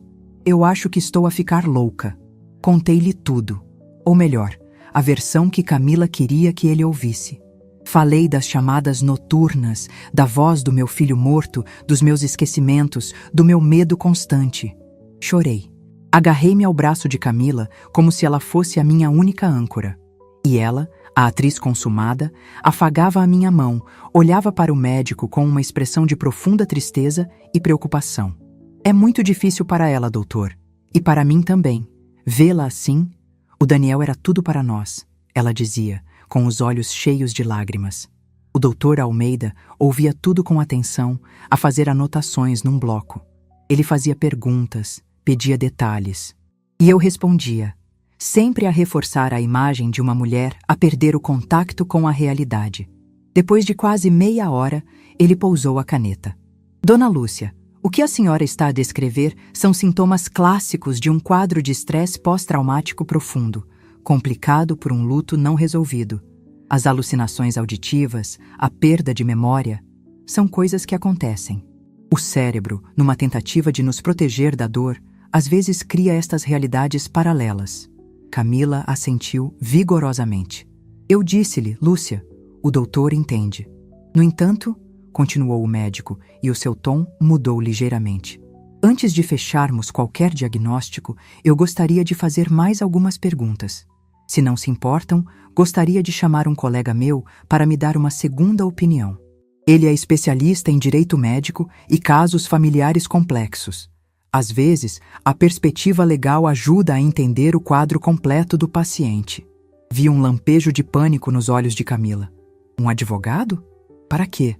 acho que estou a ficar louca. Contei-lhe tudo. Ou melhor, a versão que Camila queria que ele ouvisse. Falei das chamadas noturnas, da voz do meu filho morto, dos meus esquecimentos, do meu medo constante. Chorei. Agarrei-me ao braço de Camila como se ela fosse a minha única âncora. E ela, a atriz consumada, afagava a minha mão, olhava para o médico com uma expressão de profunda tristeza e preocupação. É muito difícil para ela, doutor. E para mim também. Vê-la assim? O Daniel era tudo para nós, ela dizia, com os olhos cheios de lágrimas. O doutor Almeida ouvia tudo com atenção, a fazer anotações num bloco. Ele fazia perguntas, pedia detalhes. E eu respondia, sempre a reforçar a imagem de uma mulher a perder o contato com a realidade. Depois de quase meia hora, ele pousou a caneta. Dona Lúcia, o que a senhora está a descrever são sintomas clássicos de um quadro de estresse pós-traumático profundo, complicado por um luto não resolvido. As alucinações auditivas, a perda de memória, são coisas que acontecem. O cérebro, numa tentativa de nos proteger da dor, às vezes cria estas realidades paralelas. Camila assentiu vigorosamente. Eu disse-lhe, Lúcia, o doutor entende. No entanto, continuou o médico, e o seu tom mudou ligeiramente. Antes de fecharmos qualquer diagnóstico, eu gostaria de fazer mais algumas perguntas. Se não se importam, gostaria de chamar um colega meu para me dar uma segunda opinião. Ele é especialista em direito médico e casos familiares complexos. Às vezes, a perspectiva legal ajuda a entender o quadro completo do paciente. Vi um lampejo de pânico nos olhos de Camila. Um advogado? Para quê?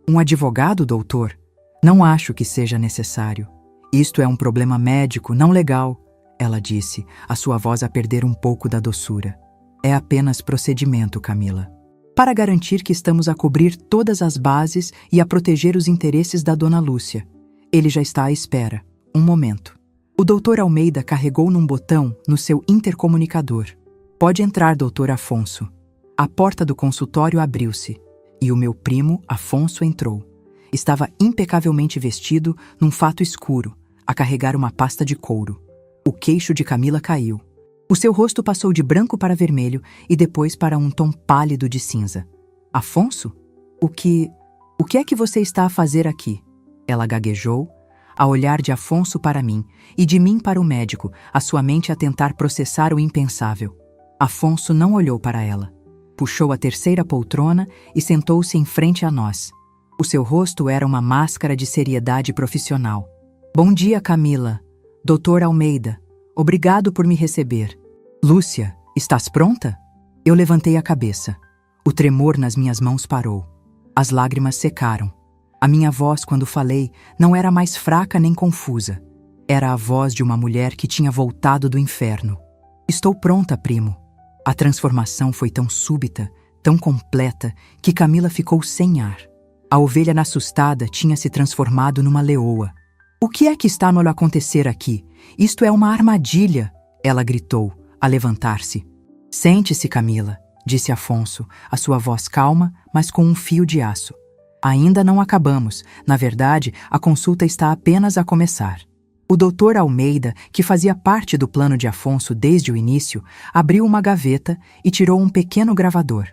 Um advogado, doutor? Não acho que seja necessário. Isto é um problema médico, não legal, ela disse, a sua voz a perder um pouco da doçura. É apenas procedimento, Camila. Para garantir que estamos a cobrir todas as bases e a proteger os interesses da Dona Lúcia. Ele já está à espera. Um momento. O Dr. Almeida carregou num botão no seu intercomunicador. Pode entrar, Dr. Afonso. A porta do consultório abriu-se e o meu primo, Afonso, entrou. Estava impecavelmente vestido num fato escuro, a carregar uma pasta de couro. O queixo de Camila caiu. O seu rosto passou de branco para vermelho e depois para um tom pálido de cinza. Afonso? O que é que você está a fazer aqui? Ela gaguejou, a olhar de Afonso para mim e de mim para o médico, a sua mente a tentar processar o impensável. Afonso não olhou para ela. Puxou a terceira poltrona e sentou-se em frente a nós. O seu rosto era uma máscara de seriedade profissional. Bom dia, Camila. Dr. Almeida. Obrigado por me receber. Lúcia, estás pronta? Eu levantei a cabeça. O tremor nas minhas mãos parou. As lágrimas secaram. A minha voz, quando falei, não era mais fraca nem confusa. Era a voz de uma mulher que tinha voltado do inferno. Estou pronta, primo. A transformação foi tão súbita, tão completa, que Camila ficou sem ar. A ovelha assustada tinha se transformado numa leoa. O que é que está a acontecer aqui? Isto é uma armadilha, ela gritou, a levantar-se. Sente-se, Camila, disse Afonso, a sua voz calma, mas com um fio de aço. Ainda não acabamos. Na verdade, a consulta está apenas a começar. O Dr. Almeida, que fazia parte do plano de Afonso desde o início, abriu uma gaveta e tirou um pequeno gravador.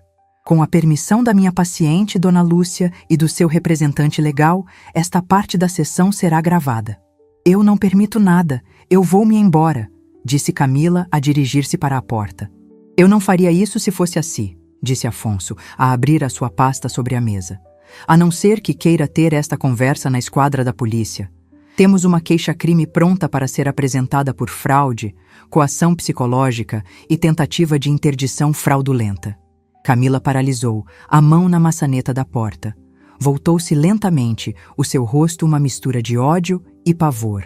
Com a permissão da minha paciente, Dona Lúcia, e do seu representante legal, esta parte da sessão será gravada. Eu não permito nada. Eu vou-me embora, disse Camila a dirigir-se para a porta. Eu não faria isso se fosse assim, disse Afonso, a abrir a sua pasta sobre a mesa. A não ser que queira ter esta conversa na esquadra da polícia. Temos uma queixa-crime pronta para ser apresentada por fraude, coação psicológica e tentativa de interdição fraudulenta. Camila paralisou, a mão na maçaneta da porta. Voltou-se lentamente, o seu rosto uma mistura de ódio e pavor.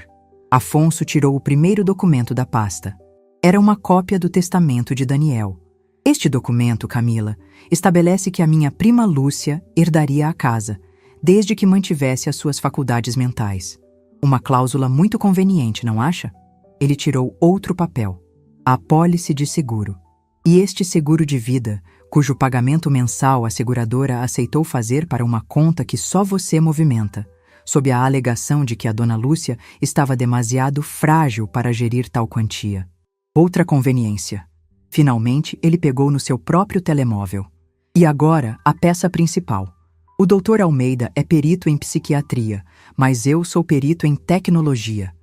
Afonso tirou o primeiro documento da pasta. Era uma cópia do testamento de Daniel. Este documento, Camila, estabelece que a minha prima Lúcia herdaria a casa, desde que mantivesse as suas faculdades mentais. Uma cláusula muito conveniente, não acha? Ele tirou outro papel. A apólice de seguro. E este seguro de vida, cujo pagamento mensal a seguradora aceitou fazer para uma conta que só você movimenta, sob a alegação de que a dona Lúcia estava demasiado frágil para gerir tal quantia. Outra conveniência. Finalmente, ele pegou no seu próprio telemóvel. E agora, a peça principal. O Dr. Almeida é perito em psiquiatria, mas eu sou perito em tecnologia.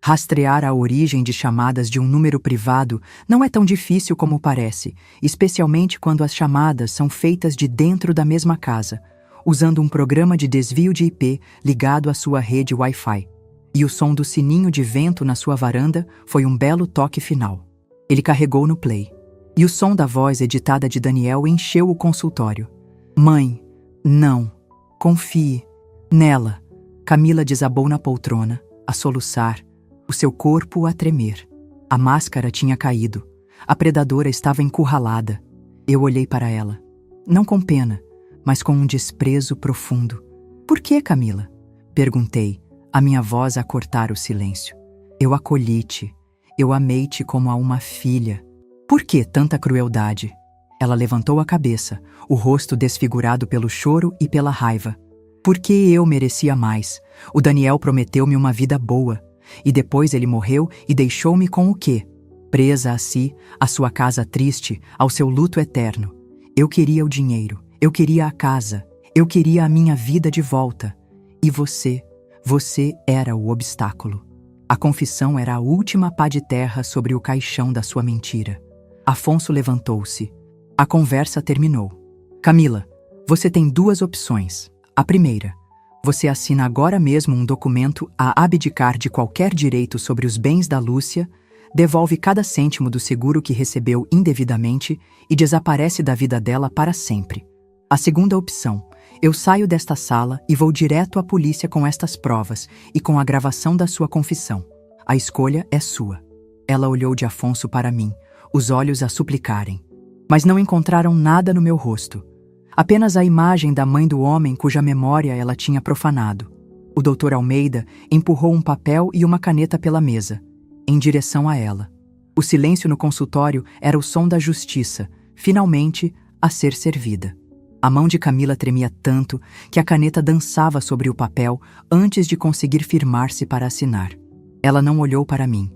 Rastrear a origem de chamadas de um número privado não é tão difícil como parece, especialmente quando as chamadas são feitas de dentro da mesma casa, usando um programa de desvio de IP ligado à sua rede Wi-Fi. E o som do sininho de vento na sua varanda foi um belo toque final. Ele carregou no play. E o som da voz editada de Daniel encheu o consultório. Mãe, não. Confie. Nela. Camila desabou na poltrona, a soluçar, o seu corpo a tremer. A máscara tinha caído. A predadora estava encurralada. Eu olhei para ela. Não com pena, mas com um desprezo profundo. Por que, Camila? Perguntei, a minha voz a cortar o silêncio. Eu acolhi-te. Eu amei-te como a uma filha. Por que tanta crueldade? Ela levantou a cabeça, o rosto desfigurado pelo choro e pela raiva. Porque eu merecia mais. O Daniel prometeu-me uma vida boa. E depois ele morreu e deixou-me com o quê? Presa a si, à sua casa triste, ao seu luto eterno. Eu queria o dinheiro, eu queria a casa, eu queria a minha vida de volta. E você era o obstáculo. A confissão era a última pá de terra sobre o caixão da sua mentira. Afonso levantou-se. A conversa terminou. Camila, você tem duas opções. A primeira, você assina agora mesmo um documento a abdicar de qualquer direito sobre os bens da Lúcia, devolve cada cêntimo do seguro que recebeu indevidamente e desaparece da vida dela para sempre. A segunda opção, eu saio desta sala e vou direto à polícia com estas provas e com a gravação da sua confissão. A escolha é sua. Ela olhou de Afonso para mim, os olhos a suplicarem. Mas não encontraram nada no meu rosto. Apenas a imagem da mãe do homem cuja memória ela tinha profanado. O Dr. Almeida empurrou um papel e uma caneta pela mesa. em direção a ela. O silêncio no consultório era o som da justiça, finalmente a ser servida. A mão de Camila tremia tanto que a caneta dançava sobre o papel antes de conseguir firmar-se para assinar. Ela não olhou para mim,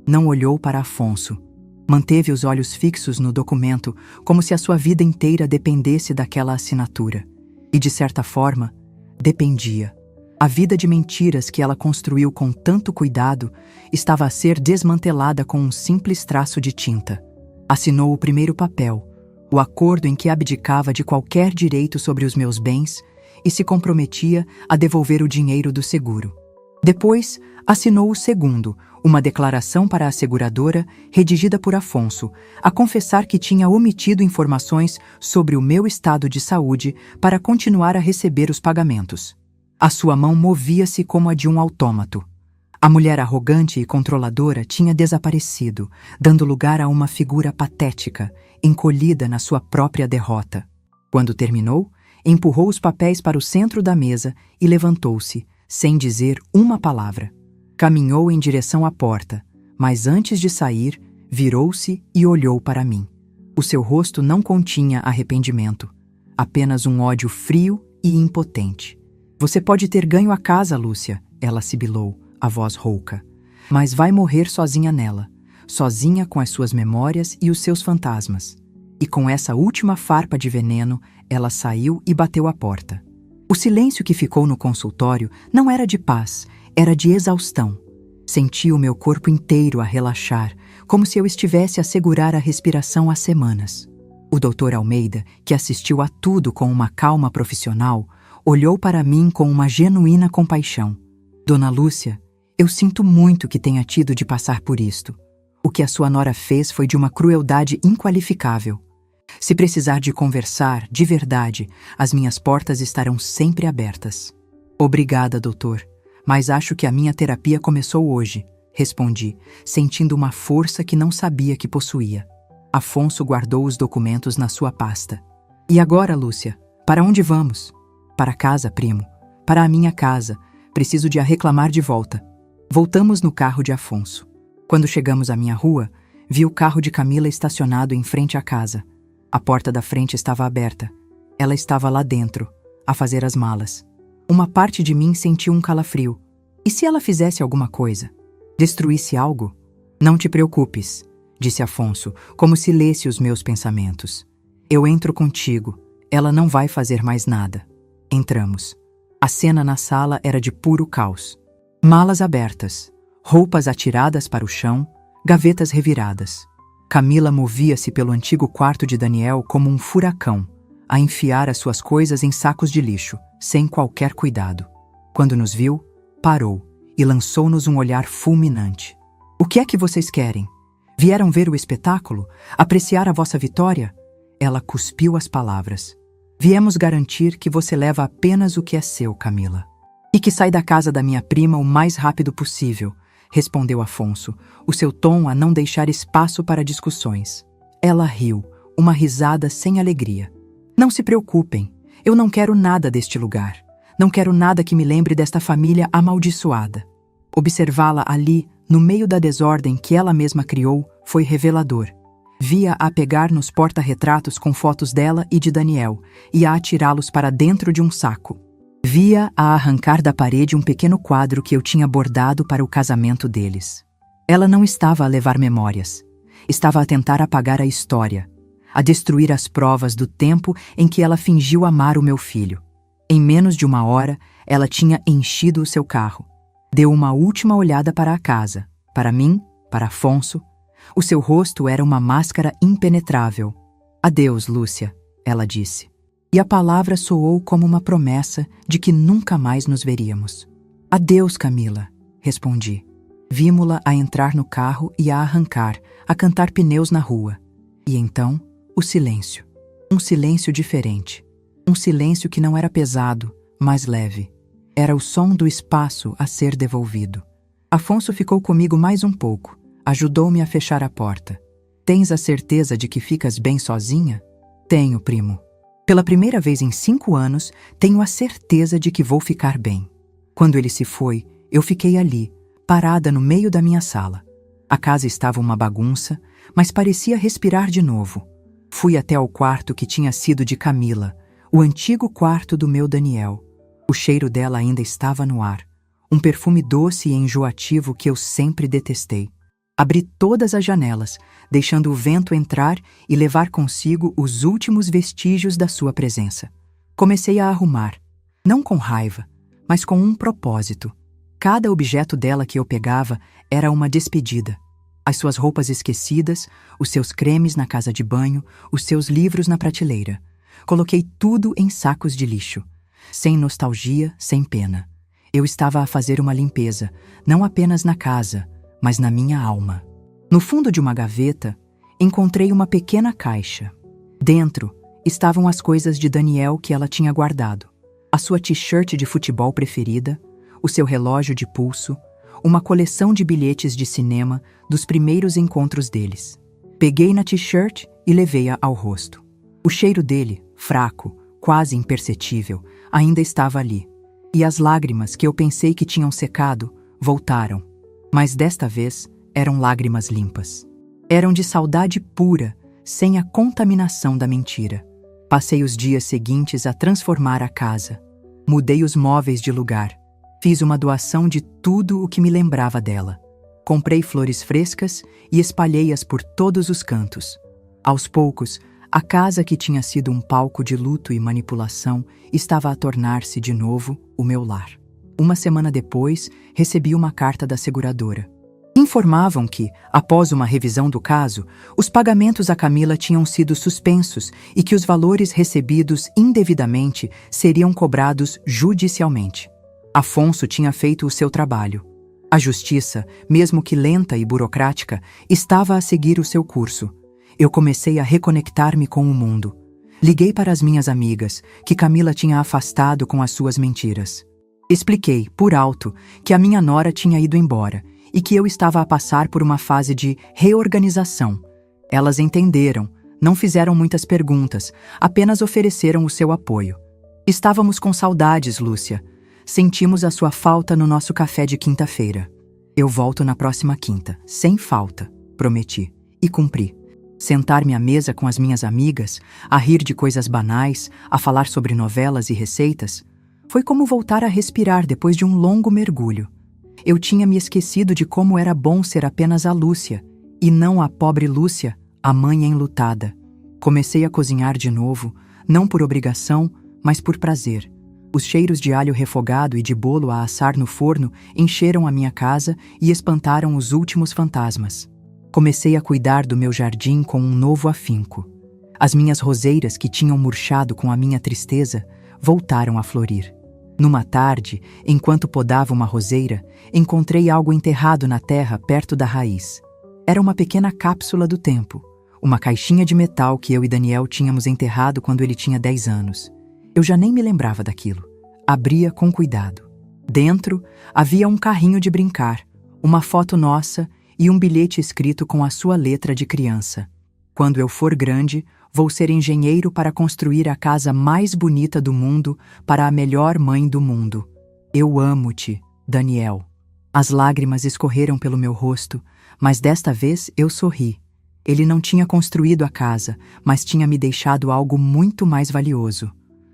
não olhou para Afonso. Manteve os olhos fixos no documento, como se a sua vida inteira dependesse daquela assinatura. E, de certa forma, dependia. A vida de mentiras que ela construiu com tanto cuidado estava a ser desmantelada com um simples traço de tinta. Assinou o primeiro papel, o acordo em que abdicava de qualquer direito sobre os meus bens e se comprometia a devolver o dinheiro do seguro. Depois, assinou o segundo, uma declaração para a seguradora redigida por Afonso, a confessar que tinha omitido informações sobre o meu estado de saúde para continuar a receber os pagamentos. A sua mão movia-se como a de um autômato. A mulher arrogante e controladora tinha desaparecido, dando lugar a uma figura patética, encolhida na sua própria derrota. Quando terminou, empurrou os papéis para o centro da mesa e levantou-se, sem dizer uma palavra. Caminhou em direção à porta, mas antes de sair, virou-se e olhou para mim. O seu rosto não continha arrependimento, apenas um ódio frio e impotente. Você pode ter ganho a casa, Lúcia, ela sibilou, a voz rouca, mas vai morrer sozinha nela, sozinha com as suas memórias e os seus fantasmas. E com essa última farpa de veneno, ela saiu e bateu a porta. O silêncio que ficou no consultório não era de paz, era de exaustão. Senti o meu corpo inteiro a relaxar, como se eu estivesse a segurar a respiração há semanas. O Dr. Almeida, que assistiu a tudo com uma calma profissional, olhou para mim com uma genuína compaixão. Dona Lúcia, eu sinto muito que tenha tido de passar por isto. O que a sua nora fez foi de uma crueldade inqualificável. Se precisar de conversar, de verdade, as minhas portas estarão sempre abertas. Obrigada, doutor, mas acho que a minha terapia começou hoje, respondi, sentindo uma força que não sabia que possuía. Afonso guardou os documentos na sua pasta. E agora, Lúcia, para onde vamos? Para casa, primo. Para a minha casa. Preciso de a reclamar de volta. Voltamos no carro de Afonso. Quando chegamos à minha rua, vi o carro de Camila estacionado em frente à casa. A porta da frente estava aberta. Ela estava lá dentro, a fazer as malas. Uma parte de mim sentiu um calafrio. E se ela fizesse alguma coisa? Destruísse algo? Não te preocupes, disse Afonso, como se lesse os meus pensamentos. Eu entro contigo. Ela não vai fazer mais nada. Entramos. A cena na sala era de puro caos. Malas abertas, roupas atiradas para o chão, gavetas reviradas. Camila movia-se pelo antigo quarto de Daniel como um furacão, a enfiar as suas coisas em sacos de lixo, sem qualquer cuidado. Quando nos viu, parou e lançou-nos um olhar fulminante. O que é que vocês querem? Vieram ver o espetáculo? Apreciar a vossa vitória? Ela cuspiu as palavras. Viemos garantir que você leva apenas o que é seu, Camila. E que sai da casa da minha prima o mais rápido possível, respondeu Afonso, o seu tom a não deixar espaço para discussões. Ela riu, uma risada sem alegria. Não se preocupem, eu não quero nada deste lugar. Não quero nada que me lembre desta família amaldiçoada. Observá-la ali, no meio da desordem que ela mesma criou, foi revelador. Via-a pegar nos porta-retratos com fotos dela e de Daniel e a atirá-los para dentro de um saco. Via-a arrancar da parede um pequeno quadro que eu tinha bordado para o casamento deles. Ela não estava a levar memórias. Estava a tentar apagar a história, a destruir as provas do tempo em que ela fingiu amar o meu filho. Em menos de uma hora, ela tinha enchido o seu carro. Deu uma última olhada para a casa, para mim, para Afonso. O seu rosto era uma máscara impenetrável. Adeus, Lúcia, ela disse. E a palavra soou como uma promessa de que nunca mais nos veríamos. Adeus, Camila, respondi. Vimo-la a entrar no carro e a arrancar, a cantar pneus na rua. E então, o silêncio. Um silêncio diferente. Um silêncio que não era pesado, mas leve. Era o som do espaço a ser devolvido. Afonso ficou comigo mais um pouco. Ajudou-me a fechar a porta. Tens a certeza de que ficas bem sozinha? Tenho, primo. Pela primeira vez em 5 anos, tenho a certeza de que vou ficar bem. Quando ele se foi, eu fiquei ali, parada no meio da minha sala. A casa estava uma bagunça, mas parecia respirar de novo. Fui até ao quarto que tinha sido de Camila, o antigo quarto do meu Daniel. O cheiro dela ainda estava no ar, um perfume doce e enjoativo que eu sempre detestei. Abri todas as janelas, deixando o vento entrar e levar consigo os últimos vestígios da sua presença. Comecei a arrumar, não com raiva, mas com um propósito. Cada objeto dela que eu pegava era uma despedida. As suas roupas esquecidas, os seus cremes na casa de banho, os seus livros na prateleira. Coloquei tudo em sacos de lixo. Sem nostalgia, sem pena. Eu estava a fazer uma limpeza, não apenas na casa, mas na minha alma. No fundo de uma gaveta, encontrei uma pequena caixa. Dentro estavam as coisas de Daniel que ela tinha guardado. A sua t-shirt de futebol preferida, o seu relógio de pulso, uma coleção de bilhetes de cinema dos primeiros encontros deles. Peguei na t-shirt e levei-a ao rosto. O cheiro dele, fraco, quase imperceptível, ainda estava ali. E as lágrimas que eu pensei que tinham secado, voltaram. Mas desta vez eram lágrimas limpas. Eram de saudade pura, sem a contaminação da mentira. Passei os dias seguintes a transformar a casa. Mudei os móveis de lugar. Fiz uma doação de tudo o que me lembrava dela. Comprei flores frescas e espalhei-as por todos os cantos. Aos poucos, a casa que tinha sido um palco de luto e manipulação estava a tornar-se de novo o meu lar. Uma semana depois, recebi uma carta da seguradora. Informavam que, após uma revisão do caso, os pagamentos a Camila tinham sido suspensos e que os valores recebidos indevidamente seriam cobrados judicialmente. Afonso tinha feito o seu trabalho. A justiça, mesmo que lenta e burocrática, estava a seguir o seu curso. Eu comecei a reconectar-me com o mundo. Liguei para as minhas amigas, que Camila tinha afastado com as suas mentiras. Expliquei, por alto, que a minha nora tinha ido embora e que eu estava a passar por uma fase de reorganização. Elas entenderam, não fizeram muitas perguntas, apenas ofereceram o seu apoio. Estávamos com saudades, Lúcia. Sentimos a sua falta no nosso café de quinta-feira. Eu volto na próxima quinta, sem falta, prometi, e cumpri. Sentar-me à mesa com as minhas amigas, a rir de coisas banais, a falar sobre novelas e receitas, foi como voltar a respirar depois de um longo mergulho. Eu tinha me esquecido de como era bom ser apenas a Lúcia, e não a pobre Lúcia, a mãe enlutada. Comecei a cozinhar de novo, não por obrigação, mas por prazer. Os cheiros de alho refogado e de bolo a assar no forno encheram a minha casa e espantaram os últimos fantasmas. Comecei a cuidar do meu jardim com um novo afinco. As minhas roseiras, que tinham murchado com a minha tristeza, voltaram a florir. Numa tarde, enquanto podava uma roseira, encontrei algo enterrado na terra perto da raiz. Era uma pequena cápsula do tempo, uma caixinha de metal que eu e Daniel tínhamos enterrado quando ele tinha 10 anos. Eu já nem me lembrava daquilo. Abria com cuidado. Dentro havia um carrinho de brincar, uma foto nossa e um bilhete escrito com a sua letra de criança. Quando eu for grande, vou ser engenheiro para construir a casa mais bonita do mundo para a melhor mãe do mundo. Eu amo-te, Daniel. As lágrimas escorreram pelo meu rosto, mas desta vez eu sorri. Ele não tinha construído a casa, mas tinha me deixado algo muito mais valioso.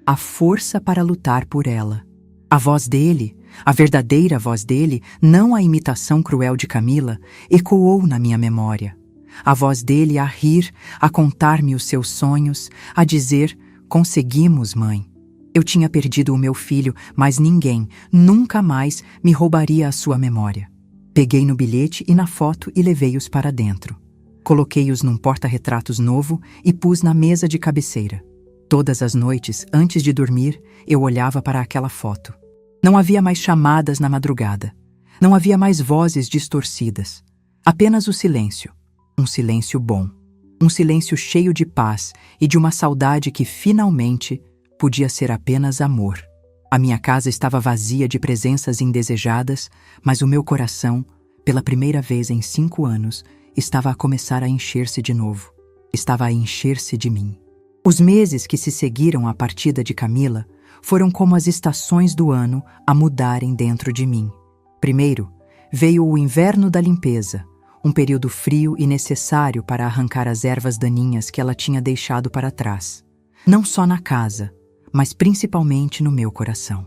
A força para lutar por ela. A voz dele, a verdadeira voz dele, não a imitação cruel de Camila, ecoou na minha memória. A voz dele a rir, a contar-me os seus sonhos, a dizer: conseguimos, mãe. Eu tinha perdido o meu filho, mas ninguém, nunca mais, me roubaria a sua memória. Peguei no bilhete e na foto e levei-os para dentro. Coloquei-os num porta-retratos novo e pus na mesa de cabeceira. Todas as noites, antes de dormir, eu olhava para aquela foto. Não havia mais chamadas na madrugada. Não havia mais vozes distorcidas. Apenas o silêncio. Um silêncio bom. Um silêncio cheio de paz e de uma saudade que, finalmente, podia ser apenas amor. A minha casa estava vazia de presenças indesejadas, mas o meu coração, pela primeira vez em 5 anos, estava a começar a encher-se de novo. Estava a encher-se de mim. Os meses que se seguiram à partida de Camila foram como as estações do ano a mudarem dentro de mim. Primeiro, veio o inverno da limpeza, um período frio e necessário para arrancar as ervas daninhas que ela tinha deixado para trás. Não só na casa, mas principalmente no meu coração.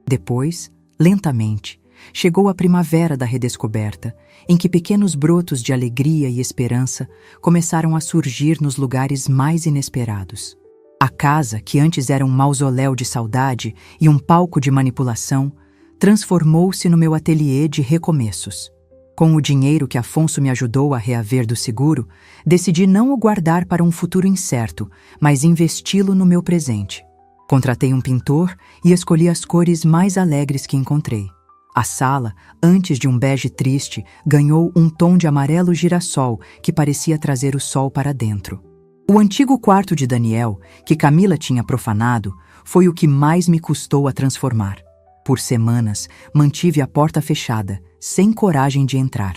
Depois, lentamente, chegou a primavera da redescoberta, em que pequenos brotos de alegria e esperança começaram a surgir nos lugares mais inesperados. A casa, que antes era um mausoléu de saudade e um palco de manipulação, transformou-se no meu ateliê de recomeços. Com o dinheiro que Afonso me ajudou a reaver do seguro, decidi não o guardar para um futuro incerto, mas investi-lo no meu presente. Contratei um pintor e escolhi as cores mais alegres que encontrei. A sala, antes de um bege triste, ganhou um tom de amarelo girassol que parecia trazer o sol para dentro. O antigo quarto de Daniel, que Camila tinha profanado, foi o que mais me custou a transformar. Por semanas, mantive a porta fechada, sem coragem de entrar.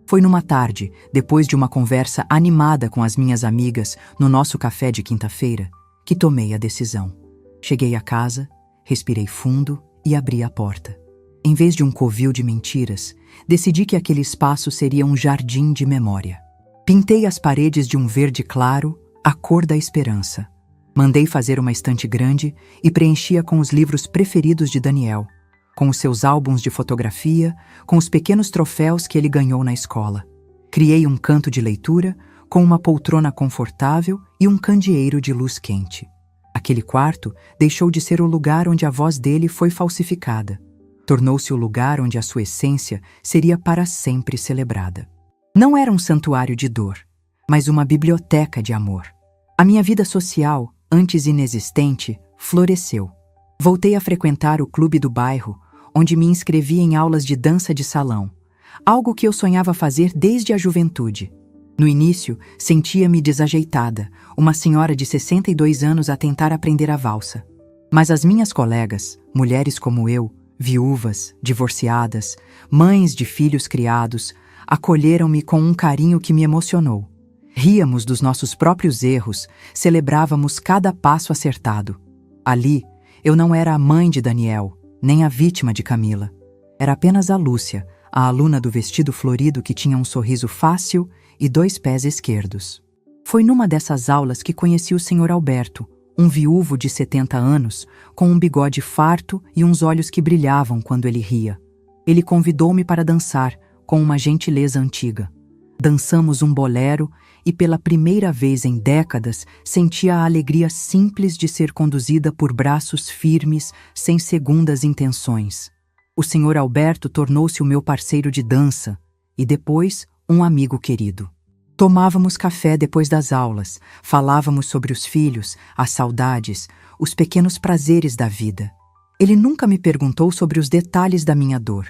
Foi numa tarde, depois de uma conversa animada com as minhas amigas no nosso café de quinta-feira, que tomei a decisão. Cheguei à casa, respirei fundo e abri a porta. Em vez de um covil de mentiras, decidi que aquele espaço seria um jardim de memória. Pintei as paredes de um verde claro, a cor da esperança. Mandei fazer uma estante grande e preenchi-a com os livros preferidos de Daniel, com os seus álbuns de fotografia, com os pequenos troféus que ele ganhou na escola. Criei um canto de leitura com uma poltrona confortável e um candeeiro de luz quente. Aquele quarto deixou de ser o lugar onde a voz dele foi falsificada. Tornou-se o lugar onde a sua essência seria para sempre celebrada. Não era um santuário de dor, mas uma biblioteca de amor. A minha vida social, antes inexistente, floresceu. Voltei a frequentar o clube do bairro, onde me inscrevi em aulas de dança de salão, algo que eu sonhava fazer desde a juventude. No início, sentia-me desajeitada, uma senhora de 62 anos a tentar aprender a valsa. Mas as minhas colegas, mulheres como eu, viúvas, divorciadas, mães de filhos criados, acolheram-me com um carinho que me emocionou. Ríamos dos nossos próprios erros, celebrávamos cada passo acertado. Ali, eu não era a mãe de Daniel, nem a vítima de Camila. Era apenas a Lúcia, a aluna do vestido florido que tinha um sorriso fácil e 2 pés esquerdos. Foi numa dessas aulas que conheci o Sr. Alberto, um viúvo de 70 anos, com um bigode farto e uns olhos que brilhavam quando ele ria. Ele convidou-me para dançar, com uma gentileza antiga. Dançamos um bolero e pela primeira vez em décadas senti a alegria simples de ser conduzida por braços firmes, sem segundas intenções. O Sr. Alberto tornou-se o meu parceiro de dança e depois um amigo querido. Tomávamos café depois das aulas, falávamos sobre os filhos, as saudades, os pequenos prazeres da vida. Ele nunca me perguntou sobre os detalhes da minha dor,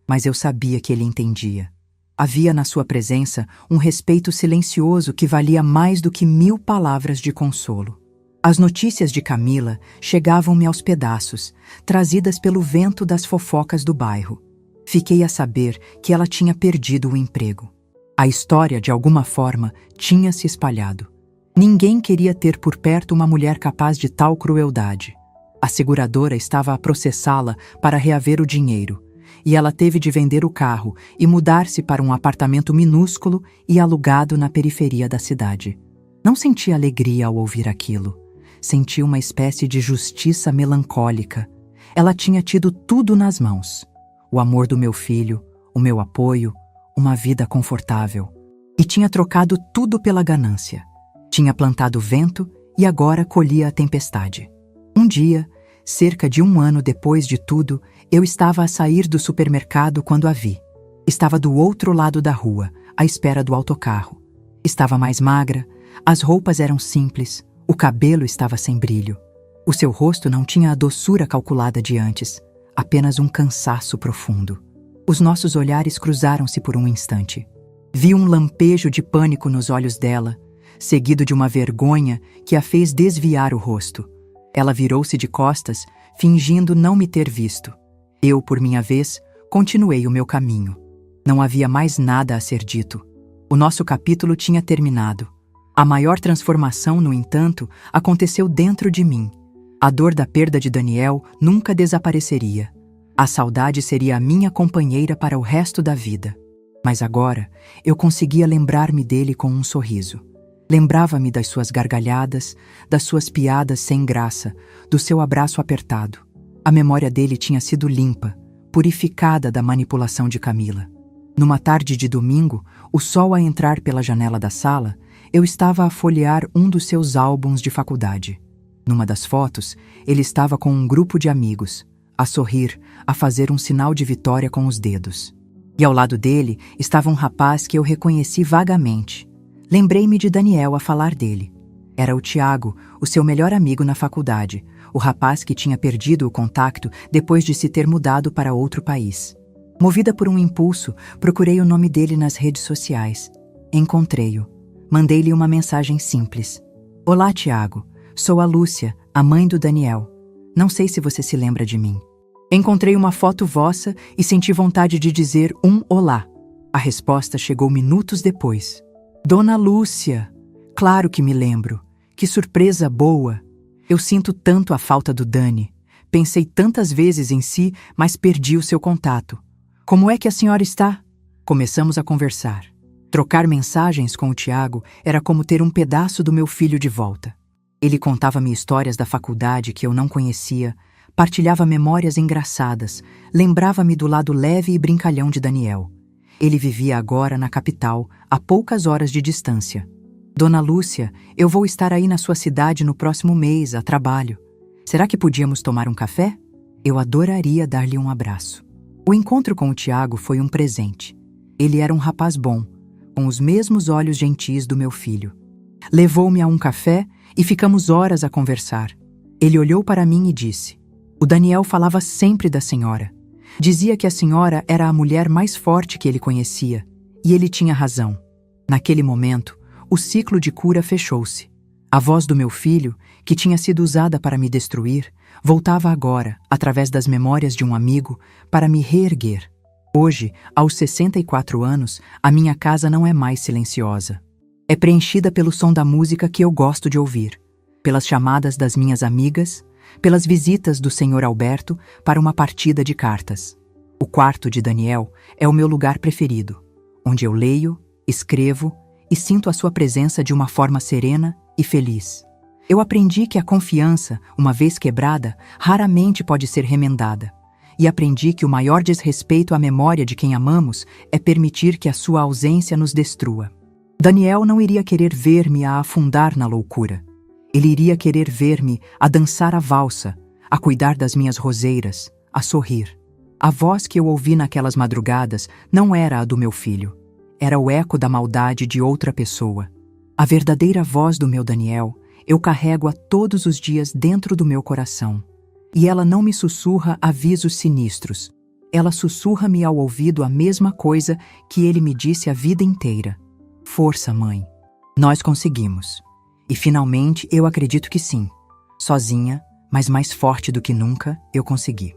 mas eu sabia que ele entendia. Havia na sua presença um respeito silencioso que valia mais do que 1000 palavras de consolo. As notícias de Camila chegavam-me aos pedaços, trazidas pelo vento das fofocas do bairro. Fiquei a saber que ela tinha perdido o emprego. A história, de alguma forma, tinha se espalhado. Ninguém queria ter por perto uma mulher capaz de tal crueldade. A seguradora estava a processá-la para reaver o dinheiro, e ela teve de vender o carro e mudar-se para um apartamento minúsculo e alugado na periferia da cidade. Não senti alegria ao ouvir aquilo. Senti uma espécie de justiça melancólica. Ela tinha tido tudo nas mãos. O amor do meu filho, o meu apoio, uma vida confortável. E tinha trocado tudo pela ganância. Tinha plantado vento e agora colhia a tempestade. Um dia, cerca de 1 ano depois de tudo, eu estava a sair do supermercado quando a vi. Estava do outro lado da rua, à espera do autocarro. Estava mais magra, as roupas eram simples, o cabelo estava sem brilho. O seu rosto não tinha a doçura calculada de antes, apenas um cansaço profundo. Os nossos olhares cruzaram-se por um instante. Vi um lampejo de pânico nos olhos dela, seguido de uma vergonha que a fez desviar o rosto. Ela virou-se de costas, fingindo não me ter visto. Eu, por minha vez, continuei o meu caminho. Não havia mais nada a ser dito. O nosso capítulo tinha terminado. A maior transformação, no entanto, aconteceu dentro de mim. A dor da perda de Daniel nunca desapareceria. A saudade seria a minha companheira para o resto da vida. Mas agora eu conseguia lembrar-me dele com um sorriso. Lembrava-me das suas gargalhadas, das suas piadas sem graça, do seu abraço apertado. A memória dele tinha sido limpa, purificada da manipulação de Camila. Numa tarde de domingo, o sol a entrar pela janela da sala, eu estava a folhear um dos seus álbuns de faculdade. Numa das fotos, ele estava com um grupo de amigos, a sorrir, a fazer um sinal de vitória com os dedos. E ao lado dele estava um rapaz que eu reconheci vagamente. Lembrei-me de Daniel a falar dele. Era o Tiago, o seu melhor amigo na faculdade, o rapaz que tinha perdido o contato depois de se ter mudado para outro país. Movida por um impulso, procurei o nome dele nas redes sociais. Encontrei-o. Mandei-lhe uma mensagem simples. Olá, Tiago. Sou a Lúcia, a mãe do Daniel. Não sei se você se lembra de mim. Encontrei uma foto vossa e senti vontade de dizer um olá. A resposta chegou minutos depois. Dona Lúcia, claro que me lembro. Que surpresa boa. Eu sinto tanto a falta do Dani. Pensei tantas vezes em si, mas perdi o seu contato. Como é que a senhora está? Começamos a conversar. Trocar mensagens com o Tiago era como ter um pedaço do meu filho de volta. Ele contava-me histórias da faculdade que eu não conhecia, partilhava memórias engraçadas, lembrava-me do lado leve e brincalhão de Daniel. Ele vivia agora na capital, a poucas horas de distância. Dona Lúcia, eu vou estar aí na sua cidade no próximo mês, a trabalho. Será que podíamos tomar um café? Eu adoraria dar-lhe um abraço. O encontro com o Tiago foi um presente. Ele era um rapaz bom, com os mesmos olhos gentis do meu filho. Levou-me a um café e ficamos horas a conversar. Ele olhou para mim e disse: o Daniel falava sempre da senhora. Dizia que a senhora era a mulher mais forte que ele conhecia. E ele tinha razão. Naquele momento, o ciclo de cura fechou-se. A voz do meu filho, que tinha sido usada para me destruir, voltava agora, através das memórias de um amigo, para me reerguer. Hoje, aos 64 anos, a minha casa não é mais silenciosa. É preenchida pelo som da música que eu gosto de ouvir, pelas chamadas das minhas amigas, pelas visitas do Sr. Alberto para uma partida de cartas. O quarto de Daniel é o meu lugar preferido, onde eu leio, escrevo e sinto a sua presença de uma forma serena e feliz. Eu aprendi que a confiança, uma vez quebrada, raramente pode ser remendada. E aprendi que o maior desrespeito à memória de quem amamos é permitir que a sua ausência nos destrua. Daniel não iria querer ver-me a afundar na loucura. Ele iria querer ver-me a dançar a valsa, a cuidar das minhas roseiras, a sorrir. A voz que eu ouvi naquelas madrugadas não era a do meu filho. Era o eco da maldade de outra pessoa. A verdadeira voz do meu Daniel eu carrego-a todos os dias dentro do meu coração. E ela não me sussurra avisos sinistros. Ela sussurra-me ao ouvido a mesma coisa que ele me disse a vida inteira. Força, mãe. Nós conseguimos. E finalmente eu acredito que sim. Sozinha, mas mais forte do que nunca, eu consegui.